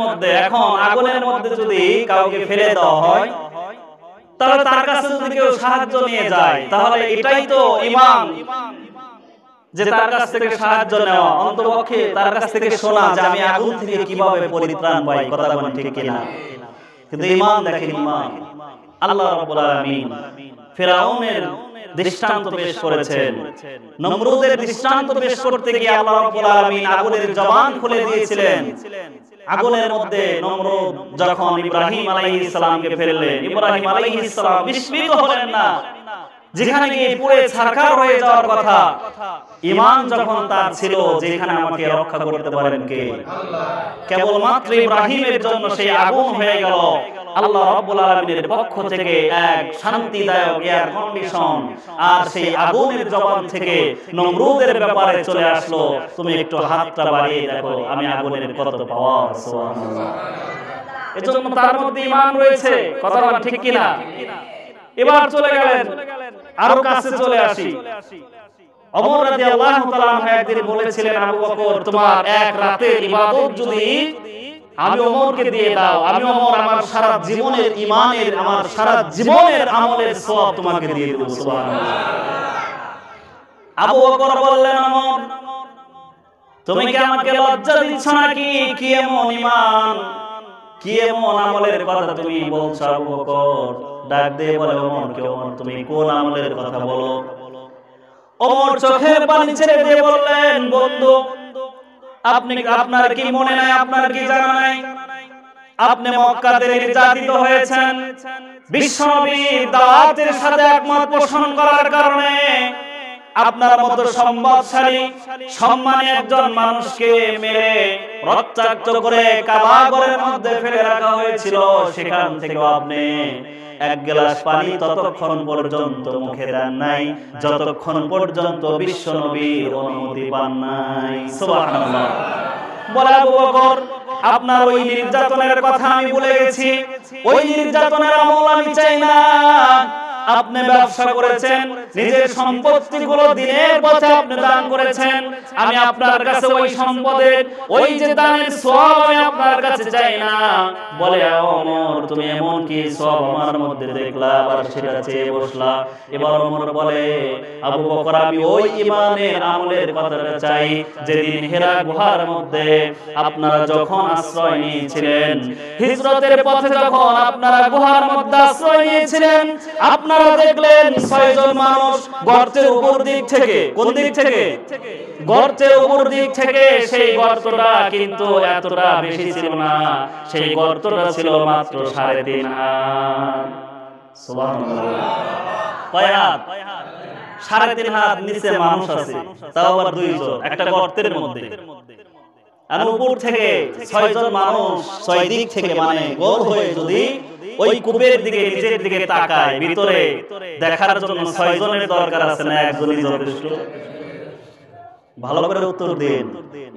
মধ্যে, এখন আগুনের মধ্যে যদি কাউকে ফেলে দেওয়া হয়, তাহলে তার কাছে যদি কেউ সাহায্য নিয়ে যায়, তাহলে এটাই তো ঈমান, যে তার কাছ থেকে সাহায্য নেওয়া, অন্ততপক্ষে তার কাছ থেকে শোনা যে আমি আগুন থেকে কিভাবে পরিত্রাণ পাই, কথা বলেন ঠিক কিনা? কিন্তু ঈমান দেখেন, ঈমান আল্লাহ রাব্বুল আলামিন ফিরাউনের দৃষ্টান্ত পেশ করেছেন, নমরুদের দৃষ্টান্ত পেশ করতে গিয়ে আল্লাহ রাব্বুল আলামিন আগুনের জবান খুলে দিয়েছিলেন। আগুনের মধ্যে নমরুদ যখন ইব্রাহিম আলাইহিস সালামকে ফেললেন, ইব্রাহিম আলাইহিস সালাম বিস্মিত হলেন না, যেখানে গিয়ে পুড়ে ছারখার হয়ে যাওয়ার কথা, ঈমান যখন তার ছিল যেখানে আমাকে রক্ষা করতে পারেন কে? আল্লাহ। কেবলমাত্র ইব্রাহিমের জন্য সেই আগুন হয়ে গেল আল্লাহ রাব্বুল আলামিনের পক্ষ থেকে এক শান্তিদায়ক এয়ার কন্ডিশন, আর সেই আগুনের জবান থেকে নমরুদের ব্যাপারে চলে আসলো, তুমি একটু হাতটা বাড়িয়ে দেখো আমি আগুনের কত পাওয়ার। সুবহানাল্লাহ। এজন্য তার মধ্যে ঈমান রয়েছে, কথা বলেন ঠিক কিনা? এবার চলে গেলেন, আরো কাছে চলে আসি। ওমর রাদিয়াল্লাহু তাআলা আনহু একদিন বলেছিলেন, আবু বকর তোমার এক রাতের ইবাদত যদি আমি ওমরকে দিয়ে দাও, আমি ওমর আমার সারা জীবনের ঈমানের, আমার সারা জীবনের আমলের সওয়াব তোমাকে দিয়ে দেব। সুবহানাল্লাহ। আবু বকর বললেন, ওমর তুমি কি আমাকে লজ্জা দিচ্ছ নাকি? কি এমন ঈমান, কি এমন আমলের কথা তুমি বলছো? আবু বকর ডাক দিয়ে বলে, ওমর কে, ওমর তুমি কোন আমলের কথা বলো? ওমর চোখের পানি ছেড়ে দিয়ে বললেন, বন্ধু আপনার কি মনে নাই, আপনার কি জানা নাই, আপনি মক্কাতে নির্যাতিত হয়েছেন, বিশ্বনবীর দাওয়াতের সাথে একমত পোষণ করার কারণে আপনার মতো সম্পদশালী সম্মানী একজন মানুষকে মেরে রক্তাক্ত করে কাবা ঘরের মধ্যে ফেলে রাখা হয়েছিল, সেখান থেকে আপনি এক গ্লাস পানি ততক্ষণ পর্যন্ত মুখে দেন নাই যতক্ষণ পর্যন্ত বিশ্বনবীর অনুমতি পান নাই। সুবহানাল্লাহ। বলে আবু বকর, আপনার ওই নির্যাতনের কথা আমি ভুলে গেছি, ওই নির্যাতনের আমল আমি চাই না। আপনি ব্যবসা করেছেন, নিজের সম্পত্তিগুলো দিনের পথে আপনি দান করেছেন, আমি আপনার কাছে ওই সম্পদের ওই যে দানের সওয়াব আমি আপনার কাছে চাই না। বলে ওমর, তুমি এমন কি সওয়াব আমার মধ্যে দেখলা আবার সেটা চেয়ে বসলা? এবার ওমর বলে, আবু বকর, আমি ওই ঈমানের আমলের কথাটা চাই যেদিন হেরা গুহার মধ্যে আপনারা যখন আশ্রয় নিয়েছিলেন, হিজরতের পথে যখন আপনারা গুহার মধ্যে আশ্রয় নিয়েছিলেন, আপনারা দেখলেন 6 জন মানুষ গর্তের উপর দিক থেকে, কোন দিক থেকে? গর্তের উপর দিক থেকে। সেই গর্তটা কিন্তু এতটা বেশি ছিল না, সেই গর্তটা ছিল মাত্র 3.5 হাত। সুবহানাল্লাহ। কয় হাত? 3.5 হাত নিচে মানুষ আছে, তাও আবার 2 জন একটা গর্তের মধ্যে। আর উপর থেকে 6 জন মানুষ 6 দিক থেকে মানে গোল হয়ে যদি ওই কূপের দিকে নিচের দিকে তাকায়, ভিতরে দেখার জন্য 6 জনের দরকার আছে না একজনই যথেষ্ট? ভালো করে উত্তর দিন,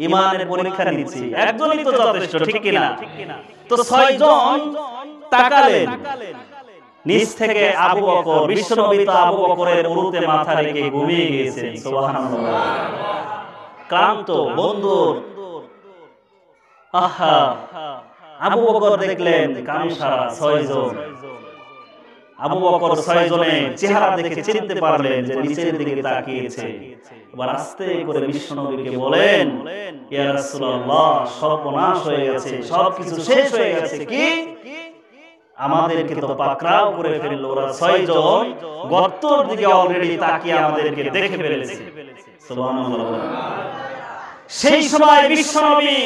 ঈমানের পরীক্ষা নিচ্ছি, একজনই তো যথেষ্ট, ঠিক কি না? তো 6 জন তাকালেন, নিচ থেকে আবু বকর, বিশ্বনবী তো আবু বকরের উরুতে মাথা রেখে ঘুমিয়ে গিয়েছেন। সুবহানাল্লাহ। ক্লান্ত, বন্ধুর আহা। আবু বকর দেখলেন কামসারা 6 জন। আবু বকর 6 জনের চেহারা দেখে চিনতে পারলেন যে নিচের দিকে তাকিয়েছে। এবার আস্তে করে বিশ্বনবীকে বলেন, ইয়া রাসূলুল্লাহ, সর্বনাশ হয়ে গেছে, সবকিছু শেষ হয়ে গেছে। কি? আমাদেরকে তো পাকড়াও করে ফেললো ওরা 6 জন, গর্তের দিকে অলরেডি তাকিয়ে আমাদেরকে দেখে ফেলেছে। সুবহানাল্লাহ। সেই সময় বিশ্বনবী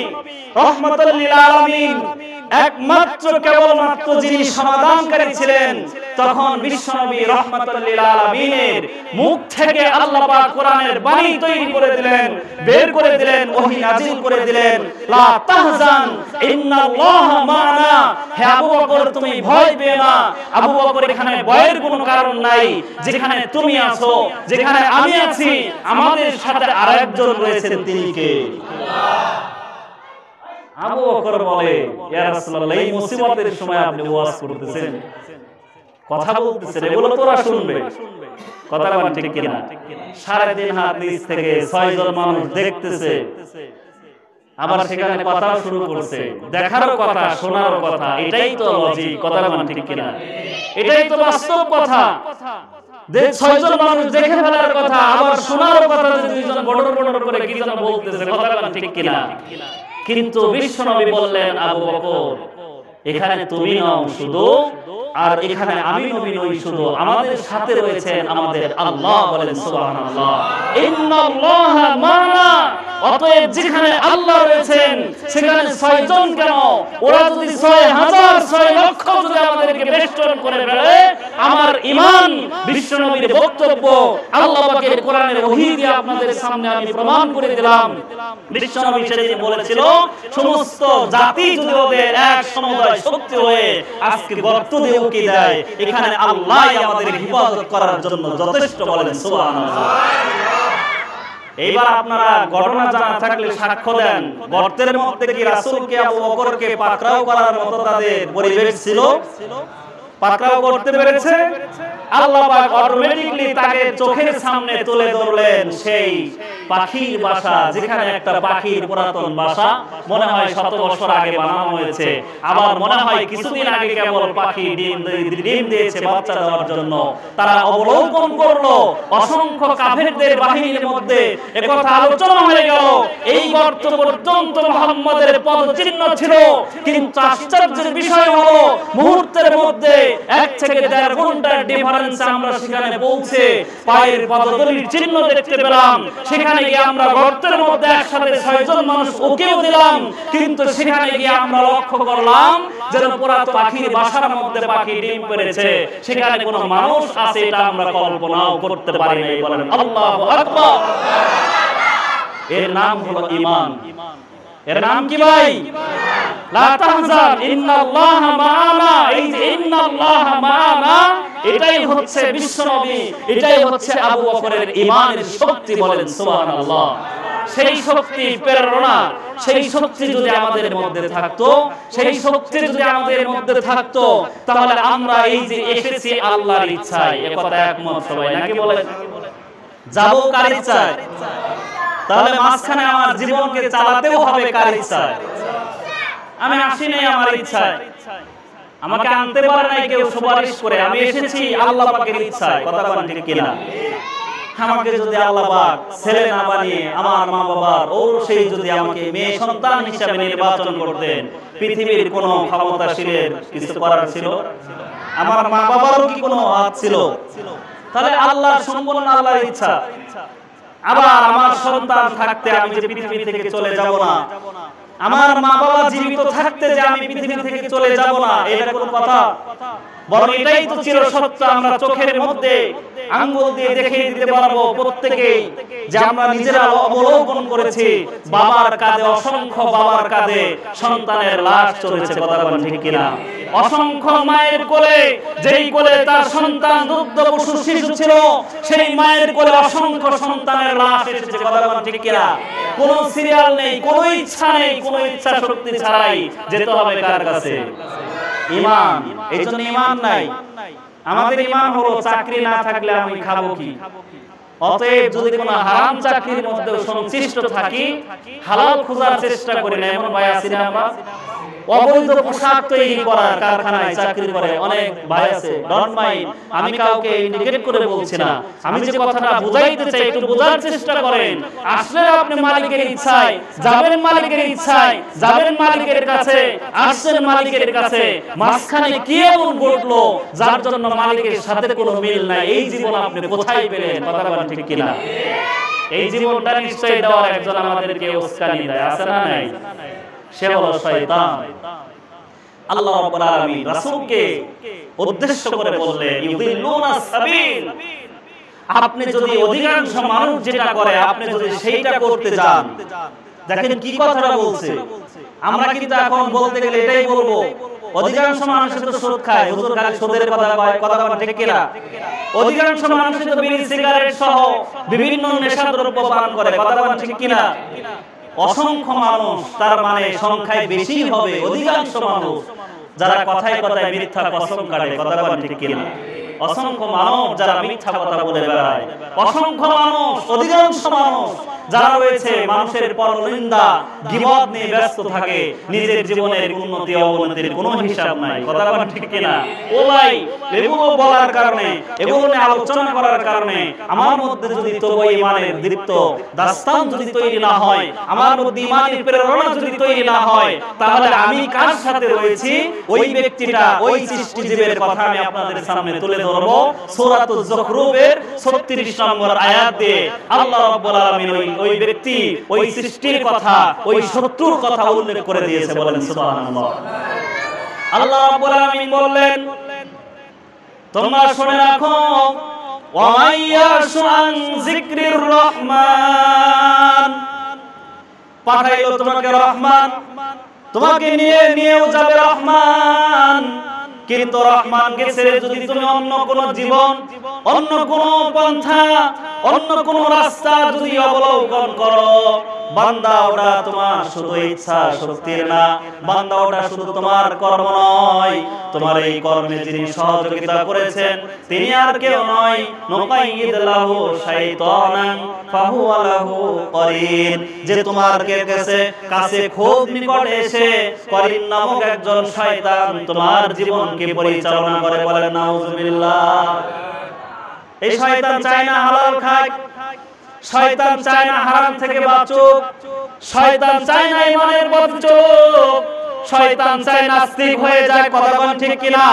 রাহমাতুল লিল আলামিন একমাত্র কেবলমাত্র যিনি সমাধানকারী ছিলেন, তখন বিশ্বনবী রাহমাতুল লিল আলামিনের মুখ থেকে আল্লাহ পাক কোরআনের বাণী তৈরি করে দিলেন, বের করে দিলেন, ওহী নাজিল করে দিলেন, লা তাহজান ইন্নাল্লাহা মা'না। হে আবু বকর, তুমি ভয় পেও না। আবু বকর, এখানে ভয়ের কোনো কারণ নাই। যেখানে তুমি আছো, যেখানে আমি আছি, আমাদের সাথে আরেকজন রয়েছেন, তিনি কে? আল্লাহ। আবু বকর বলে, ইয়া রাসূলুল্লাহ, এই মুসিবতের সময় আপনি ওয়াজ করতেছেন, কথা বলতেছেন, এগুলো তোরা শুনবে, কথা বলেন ঠিক কি না? 3.5 হাত নিচ থেকে 6 জন মানুষ দেখতেছে, আবার সেখানে কথা শুরু করছে, দেখারও কথা, শোনারও কথা। এটাই তো লজিক, কথা বলেন ঠিক কি না? এটাই তো বাস্তব কথা। 6 জন মানুষ দেখে ফেলার কথা, আবার শোনারও কথা, যে 2 জন বড় বড় করে কি যেন বলতেছে, কথা বলেন ঠিক কি না? কিন্তু বিশ্বনবী বললেন, আবু বকর, এখানে তুমি নও শুধু, আর এখানে আমি নবী নই শুধু, আমাদের সাথে রয়েছেন আমাদের আল্লাহ। বলেন সুবহানাল্লাহ। ইন্নাল্লাহা মা'না। অতএব যেখানে আল্লাহ রয়েছেন সেখানে 6 জন কেন, ওরা যদি 6,000 6 লক্ষ যদি আমাদেরকে বেষ্টন করে ফেলে, আমার ঈমান, বিশ্বনবীর বক্তব্য, আল্লাহ পাকের কোরআনের ওহী দিয়ে আপনাদের সামনে আমি প্রমাণ করে দিলাম। বিশ্বনবী সেদিন বলেছিল, সমস্ত জাতি যদি ওদের এক সমুদায় শক্তি হয়ে আজকে গর্ত দিয়ে উকি দেয়, এখানে আল্লাহই আমাদের হিফাজত করার জন্য যথেষ্ট। বলেন সুবহানাল্লাহ। এইবার আপনারা ঘটনা জানা থাকলে সাক্ষ্য দেন, গর্তের মধ্যে কি রাসূলকে, আবু বকরকে পাকড়াও করার মতো তাদের পরিবেশ ছিল? পাকড়াও করতে পেরেছে? আল্লাহ পাক অটোমেটিক্যালি তাকে চোখের সামনে তুলে ধরলেন সেই পাখির বাসা, যেখানে একটা পাখির পুরাতন বাসা, মনে হয় 100 বছর আগে বানানো হয়েছে, আবার মনে হয় কিছুদিন আগে কেবল পাখি ডিম দিয়েছে বাচ্চা দেওয়ার জন্য। তারা অবলোকন করলো, অসংখ্য কাফেরদের বাহিনীর মধ্যে একথা আলোচনা হয়ে গেল, এই গর্ত পর্যন্ত মুহাম্মাদের পদচিহ্ন ছিল। কিন্তু আশ্চর্যের বিষয় হলো, মুহূর্তের মধ্যে 1 থেকে 1.5 ঘন্টার ডিফারেন্সে আমরা সেখানে পৌঁছে পায়ের পদতলির চিহ্ন দেখতে পেলাম। সেখানে গিয়ে আমরা গর্তের মধ্যে একসাথে 6 জন মানুষ ওকেও দিলাম, কিন্তু সেখানে গিয়ে আমরা লক্ষ্য করলাম যেন পুরাতন পাখির বাসার মধ্যে পাখি ডিম পেড়েছে, সেখানে কোনো মানুষ আছে এটা আমরা কল্পনাও করতে পারি নাই। বলেন আল্লাহু আকবার। এর নাম হলো ঈমান। এর নাম কি ভাই? লা তাহজান ইন্নাল্লাহা মা'ানা। এই যে ইন্নাল্লাহা মা'ানা, এটাই হচ্ছে বিশ্বনবী, এটাই হচ্ছে আবু বকরের ঈমানের শক্তি। বলেন সুবহানাল্লাহ। সেই শক্তি, প্রেরণা, সেই শক্তি যদি আমাদের মধ্যে থাকতো, সেই শক্তি যদি আমাদের মধ্যে থাকতো, তাহলে আমরা এই যে এসেছি আল্লাহর ইচ্ছায়, এ কথা একমত সবাই নাকি বলেন? যাবো কার ইচ্ছায়? তাহলে মাঝখানে আমার জীবনকে চালাতেও হবে কার ইচ্ছায়? আমি আসিনি আমার ইচ্ছায়, আমাকে আনতে পারে নাই কেউ সুপারিশ করে, আমি এসেছি আল্লাহ পাকের ইচ্ছায়। কথা বলেন ঠিক কিনা? আমাকে যদি আল্লাহ পাক ছেলে না বানিয়ে আমার মা বাবার সেই যদি আমাকে মেয়ে সন্তান হিসেবে নির্বাচন করতেন, পৃথিবীর কোনো ক্ষমতাশীলের কিছু করার ছিল? আমার মা বাবারও কি কোনো হাত ছিল? তাহলে আল্লাহর সম্পূর্ণ আল্লাহর ইচ্ছা। আবার আমার সন্তান থাকতে আমি যে পৃথিবী থেকে চলে যাব না, আমার মা বাবা জীবিত থাকতে যে আমি পৃথিবী থেকে চলে যাব না, এটা কোনো কথা? বরং এটাই তো চিরসত্য। আমরা চোখের মধ্যে আঙ্গুল দিয়ে দেখিয়ে দিতে পারবো প্রত্যেকেই যে আমরা নিজেরা অবলোকন করেছি, বাবার কাঁধে, অসংখ্য বাবার কাঁধে সন্তানের লাশ চলেছে। কথা বলেন ঠিক কিনা? অসংখ্য মায়ের কোলে, যেই কোলে তার সন্তান দুগ্ধপশু শিশু ছিল, সেই মায়ের কোলে অসংখ্য সন্তানের লাশ এসেছে। কথা বলেন ঠিক কিনা? কোনো সিরিয়াল নেই, কোনো ইচ্ছা নেই, কোনো ইচ্ছা শক্তি ছাড়াই যেতে হবে কার কাছে? ঈমান। এই জন্য ঈমান নাই। আমাদের ঈমান হলো চাকরি না থাকলে আমি খাবো কি? অতএব যদি কোনো হারাম চাকরির মধ্যে সংশ্লিষ্ট থাকি, হালাল খোঁজার চেষ্টা করি না, এমন ভাই আছি না আমরা? অবৈধ পোশাক তৈরি করার কারখানায় চাকরি করে অনেক ভাই আছে। ডন্ট মাইন্ড, আমি কাউকে ইন্ডিকেট করে বলছি না, আমি যে কথাটা বুঝাইতে চাই একটু বোঝার চেষ্টা করেন। আসলে আপনি মালিকের ইচ্ছায় যাবেন, মালিকের ইচ্ছায় যাবেন মালিকের কাছে, আসছেন মালিকের কাছে, মাঝখানে কি এমন ঘটলো যার জন্য মালিকের সাথে কোনো মিল নাই? এই জীবন আপনি কোথায় পেলেন? কথা বলেন ঠিক কিনা? এই জীবনটা নিশ্চয়ই দেওয়ার একজন আমাদেরকে উস্কানি দেয়, আছে না নাই? সে হলো শয়তান। আল্লাহ রাব্বুল আলামিন রাসূলকে উদ্দেশ্য করে বললেন, ইউদিল্লুনাস সাবিল। আপনি যদি অধিকাংশ মানুষ যেটা করে আপনি যদি সেইটা করতে যান, দেখেন কি কথাটা বলছে। আমরা কিন্তু এখন বলতে গেলে এটাই বলবো, অধিকাংশ মানুষ তো সুদ খায়, হুজুর খালি সুদের কথা কয়। কথা বলেন ঠিক কিনা? অধিকাংশ মানুষ তো বিড়ি সিগারেট সহ বিভিন্ন নেশাদ্রব্য পান করে। কথা বলেন ঠিক কিনা? অসংখ্য মানুষ, তার মানে সংখ্যায় বেশি হবে অধিকাংশ মানুষ যারা কথায় কথায় মিথ্যা কসম কাটে। কথা বলেন ঠিক কিনা? অসংখ্য মানুষ যারা মিথ্যা কথা বলে বেড়ায়, অসংখ্য মানুষ, অধিকাংশ মানুষ যারা রয়েছে মানুষের পরনিন্দা গীবত নিয়ে ব্যস্ত থাকে, নিজের জীবনের উন্নতি অবনতির কোনো হিসাব নাই। কথা বলেন ঠিক কিনা? ও ভাই, এগুলো বলার কারণে, এগুলো নিয়ে আলোচনা করার কারণে আমার মধ্যে যদি তবু ঈমানের দীপ্ত দাস্তান যদি তৈরি না হয়, আমার মধ্যে ঈমানের প্রেরণা যদি তৈরি না হয়, তাহলে আমি কার সাথে রয়েছি? ওই ব্যক্তিটা, ওই সৃষ্টিজীবের কথা আমি আপনাদের সামনে তুলে ধরব। সূরাতুজ যুখরুফের 36 নম্বর আয়াত দিয়ে আল্লাহ রাব্বুল আলামিন ওই ব্যক্তি, ওই সৃষ্টির কথা, ওই শত্রুর কথা উল্লেখ করে দিয়েছে। বলেন সুবহানাল্লাহ। আল্লাহ রাব্বুল আলামিন বললেন, তোমরা শুনে রাখো, ওয়া মাইয়াশু আন যিকরির রহমান, পাঠাইলো তোমাকে রহমান, তোমাকে নিয়েও যাবে রহমান। কিন্তু রহমানকে ছেড়ে যদি তুমি অন্য কোন জীবন, অন্য কোন পন্থা, অন্য কোন রাস্তা যদি অবলম্বন করো, বান্দা ওটা তোমার শুধু ইচ্ছা শক্তির না, বান্দা ওটা শুধু তোমার কর্ম নয়, তোমার এই কর্মে যিনি সহযোগিতা করেছেন তিনি আর কেউ নয়, নুকাইয়িদ লাহু শাইতানান ফাহুয়া লাহু করিন, যে তোমার কাছে খুব নিকটে এসে করিন নামক একজন শয়তান তোমার জীবনকে পরিচালনা করে। বলেন নাউজুবিল্লাহ। এই শয়তান চায় না হালাল খাক, শয়তান চায় না হারাম থেকে বাঁচুক, শয়তান চায় না ঈমানের পথ চলুক, শয়তান চায় নাস্তিক হয়ে যাক। কথা বলেন ঠিক কিনা?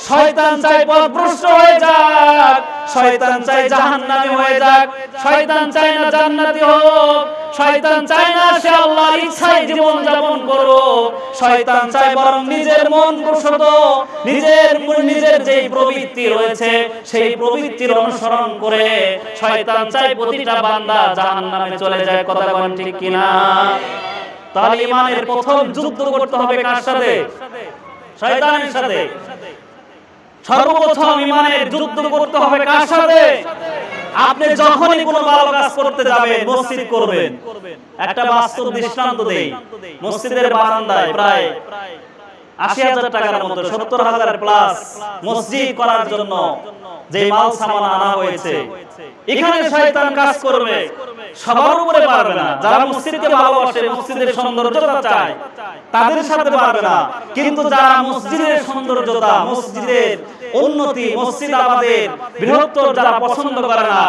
শয়তান চায় পথভ্রষ্ট হয়ে যাক, শয়তান চায় জাহান্নামী হয়ে যাক, শয়তান চায় না জান্নাতি হোক, শয়তান চায় না সে আল্লাহর ইচ্ছায় জীবন যাপন করুক, শয়তান চায় বরং নিজের মন প্রসূত, নিজের যে প্রবৃত্তি রয়েছে সেই প্রবৃত্তির অনুসরণ করে শয়তান চায় প্রতিটা বান্দা জাহান্নামে চলে যায়। কথা বলেন ঠিক কিনা? তাহলে ইমানের প্রথম যুদ্ধ করতে হবে কার সাথে? শয়তানের সাথে। সর্বপ্রথম ইমানের যুদ্ধ করতে হবে কার সাথে? আপনি যখনই কোনো ভালো কাজ করতে যাবেন, মসজিদ করবেন, একটা বাস্তব দৃষ্টান্ত দেই। মসজিদের বারান্দায় প্রায় ৮০,০০০ টাকার মতো, ৭০,০০০ প্লাস মসজিদ করার জন্য যে মাল সামান আনা হয়েছে, এখানে শয়তান কাজ করবে। সবার উপরে পারবে না। যারা মসজিদকে ভালোবাসে, মসজিদের সৌন্দর্যতা চায়, তাদের সাথে পারবে না। কিন্তু যারা মসজিদের সৌন্দর্যতা, মসজিদের উন্নতি, মসজিদ আবাদের বৃহত্তর যারা পছন্দ করে না,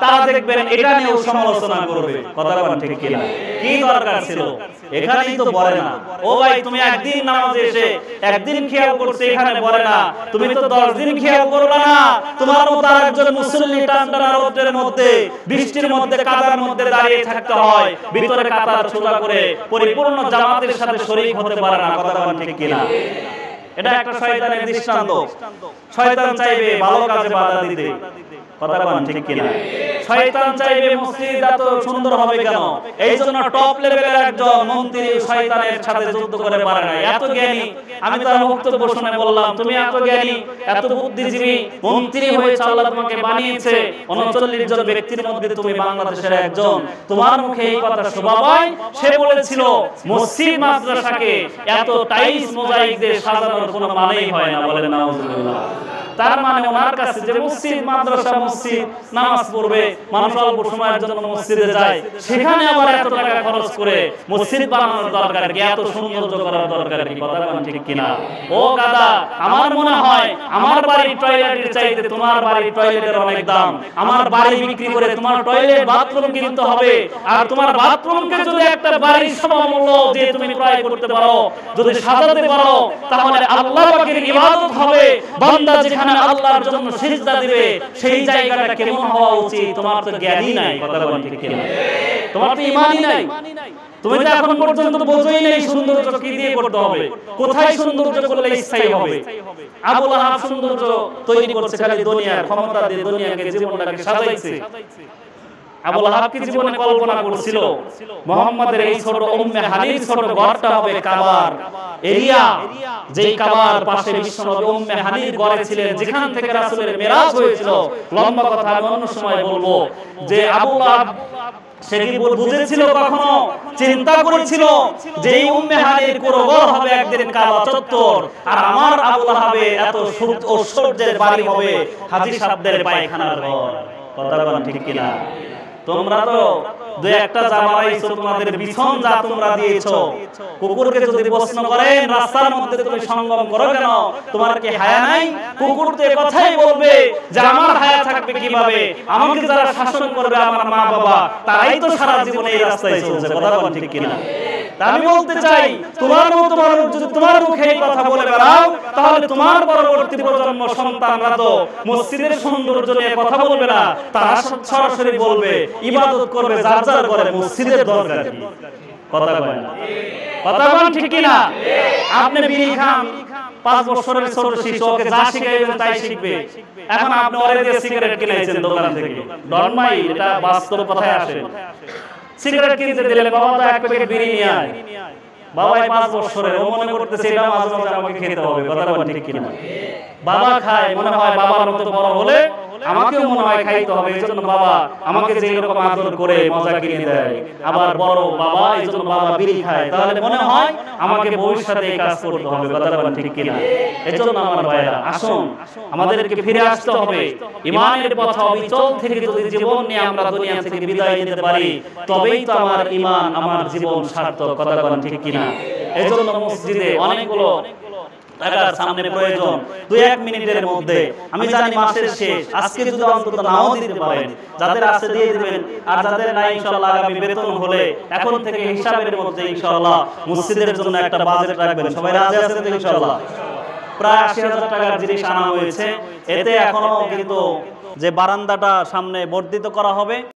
তারা দেখবেন এটা নিয়েও সমালোচনা করবে। কথা বলেন ঠিক কিনা? কি দরকার ছিল? এখানেই তো বলে না, ও ভাই তুমি একদিন নামাজে এসে একদিন খেয়াল করছে, এখানে বলে না তুমি তো 10 দিন খেয়াল করবে না। তোমার মতো আরেকজন মুসল্লি টানটানা রোদের মধ্যে, বৃষ্টির মধ্যে, কাদার মধ্যে দাঁড়িয়ে থাকতে হয়, ভিতরে কাতার সোজা করে পরিপূর্ণ জামাতের সাথে শরীক হতে পারে না। কথা বলেন ঠিক কিনা? এটা একটা শয়তানের দৃষ্টান্ত। শয়তান চাইবে ভালো কাজে বাধা দিতে। কথা বলেন ঠিক কিনা? শয়তান চাইবে মসজিদ এত সুন্দর হবে কেন? এই জন্য টপ লেভেলের একজন মন্ত্রী শয়তানের সাথে যুদ্ধ করে পারে না। এত জ্ঞানী, আমি তার বক্তব্য শুনে বললাম, তুমি এত জ্ঞানী, এত বুদ্ধিজীবী মন্ত্রী হয়েছে, আল্লাহ তোমাকে বানিয়েছে, 39 জন ব্যক্তির মধ্যে তুমি বাংলাদেশের একজন, তোমার মুখে এই কথা শোভা পায়? সে বলেছিল মসজিদ মাদ্রাসাকে এত টাইলস মোজাইক দিয়ে সাজানোর কোনো মানেই হয় না। বলেন নাউজুবিল্লাহ। তার মানে ওনার কাছে যে মসজিদ মাদ্রাসা, মসজিদ নামাজ পড়বে, মানুষ অল্প সময়ের জন্য মসজিদে যায়, সেখানে আবার এত টাকা খরচ করে মসজিদ বানানোর দরকার কি? এত সৌন্দর্য করার দরকার কি? কথা বলেন ঠিক কিনা? ও গাদা, আমার মনে হয় আমার বাড়ির টয়লেটের চাইতে তোমার বাড়ির টয়লেটের অনেক দাম। আমার বাড়ি বিক্রি করে তোমার টয়লেট বাথরুম কিনতে হবে, আর তোমার বাথরুমকে যদি একটা বাড়ির সমমূল্য দিয়ে তুমি ক্রয় করতে পারো, যদি সাজাতে পারো, তাহলে আল্লাহ পাকের ইবাদত হবে। বান্দা যেখানে আল্লাহর জন্য সিজদা দিবে, সেই জায়গাটা কেমন হওয়া উচিত? তোমার তো জ্ঞানই নাই। কথা বলেন ঠিক কিনা? তোমার তো ঈমানই নাই। তুমি তো এখন পর্যন্ত বোঝোই নাই সৌন্দর্য কি দিয়ে করতে হবে, কোথায় সৌন্দর্য করলে স্থায়ী হবে। আবু লাহাব সৌন্দর্য তৈরি করছে খালি দুনিয়ার ক্ষমতা দিয়ে, দুনিয়াকে, জীবনটাকে সাজাইছে। আবু লাহাব কি জীবনে কল্পনা করছিল মুহাম্মাদের এই ছোট উম্মে হানির ছোট ঘরটা হবে কাবার এরিয়া, যেই কাবার পাশে বিশ্বনবী উম্মে হানির ঘরে ছিলেন, যেখান থেকে রাসূলের মিরাজ হয়েছিল। লম্বা কথা আমি অন্য সময় বলবো। যে আবু লাহাব সে কি বুঝেছিল, কখনো চিন্তা করেছিল যে এই উম্মে হানির পুরো ঘর হবে একদিন কাবা চত্বর, আর আমার আবু লাহাবের এত ঐশ্বর্যের বাড়ি হবে হাজী সাহেবদের পায়খানার ঘর? কথা বলেন ঠিক কিনা? তোমরা তো দুই একটা জামাইছো, তোমাদের বিছন যা তোমরা দিয়েছো, কুকুরকে যদি প্রশ্ন করেন রাস্তার মধ্যে তুমি সঙ্গম করো কেন, তোমার কি হায়া নাই? কুকুর তো কথাই বলবে যে আমার হায়া থাকবে কিভাবে? আমাকে যারা শাসন করবে, আমার মা বাবা, তারাই তো সারা জীবন এই রাস্তায় চলছে। কথা বলেন ঠিক কিনা? আমি বলতে চাই, তোমার মতো মানুষ যদি তোমার মুখে এই কথা বলে বেড়াও, তাহলে তোমার পরবর্তী প্রজন্ম সন্তানরা তো মসজিদের সৌন্দর্য নিয়ে কথা বলবে না, তারা সরাসরি বলবে, ইবাদত করবে যার যার ঘরে, মসজিদের দরকার কি? কথা বলেন, কথা বলেন ঠিক কিনা? আপনি বিড়ি খান, 5 বছরের ছোট শিশু, ওকে যা শিখাইবেন তাই শিখবে। এখন আপনি ওরে দিয়ে সিগারেট কিনেছেন দোকান থেকে, ডন মাই, এটা বাস্তব কথায় আসে। সিগারেট কিনতে দিলে, বাবা তো এক প্যাকেট বিড়ি নিয়ে আয়, বাবাই 5 বছরের, ও মনে করতেছে এটা মাঝে মাঝে আমাকে খেতে হবে। কথা বলেন ঠিক কিনা? বাবা খায়, মনে হয় বাবার মতো বড় হলে আমাকেও মনে হয় খাইতে হবে, এই জন্য বাবা আমাকে যে এরকম আদর করে মজা কিনে দেয়। আবার বড় বাবা, এই জন্য বাবা বিড়ি খায়, তাহলে মনে হয় আমাকে ভবিষ্যতে এই কাজ করতে হবে। কথা বলেন ঠিক কিনা? এই জন্য আমার ভাইরা, আসুন আমাদেরকে ফিরে আসতে হবে ঈমানের পথে অবিচল থেকে। যদি জীবন নিয়ে আমরা দুনিয়া থেকে বিদায় নিতে পারি, তবেই তো আমার ঈমান, আমার জীবন সার্থক। কথা বলেন ঠিক কিনা? এই জন্য মসজিদে অনেকগুলো টাকার সামনে প্রয়োজন। 2-1 মিনিটের মধ্যে, আমি জানি মাসের শেষ, আজকে যদি অন্তত নাও দিতে পারেন, যাদের আছে দিয়ে দিবেন, আর যাদের নাই ইনশাআল্লাহ আগামী বেতন হলে এখন থেকে হিসাবের মধ্যে ইনশাআল্লাহ মসজিদের জন্য একটা বাজেট রাখবেন। সবাই রাজি আছেন তো ইনশাআল্লাহ? প্রায় 80,000 টাকার জিনিস আনা হয়েছে। এতে এখনো কিন্তু যে বারান্দাটা সামনে বর্ধিত করা হবে,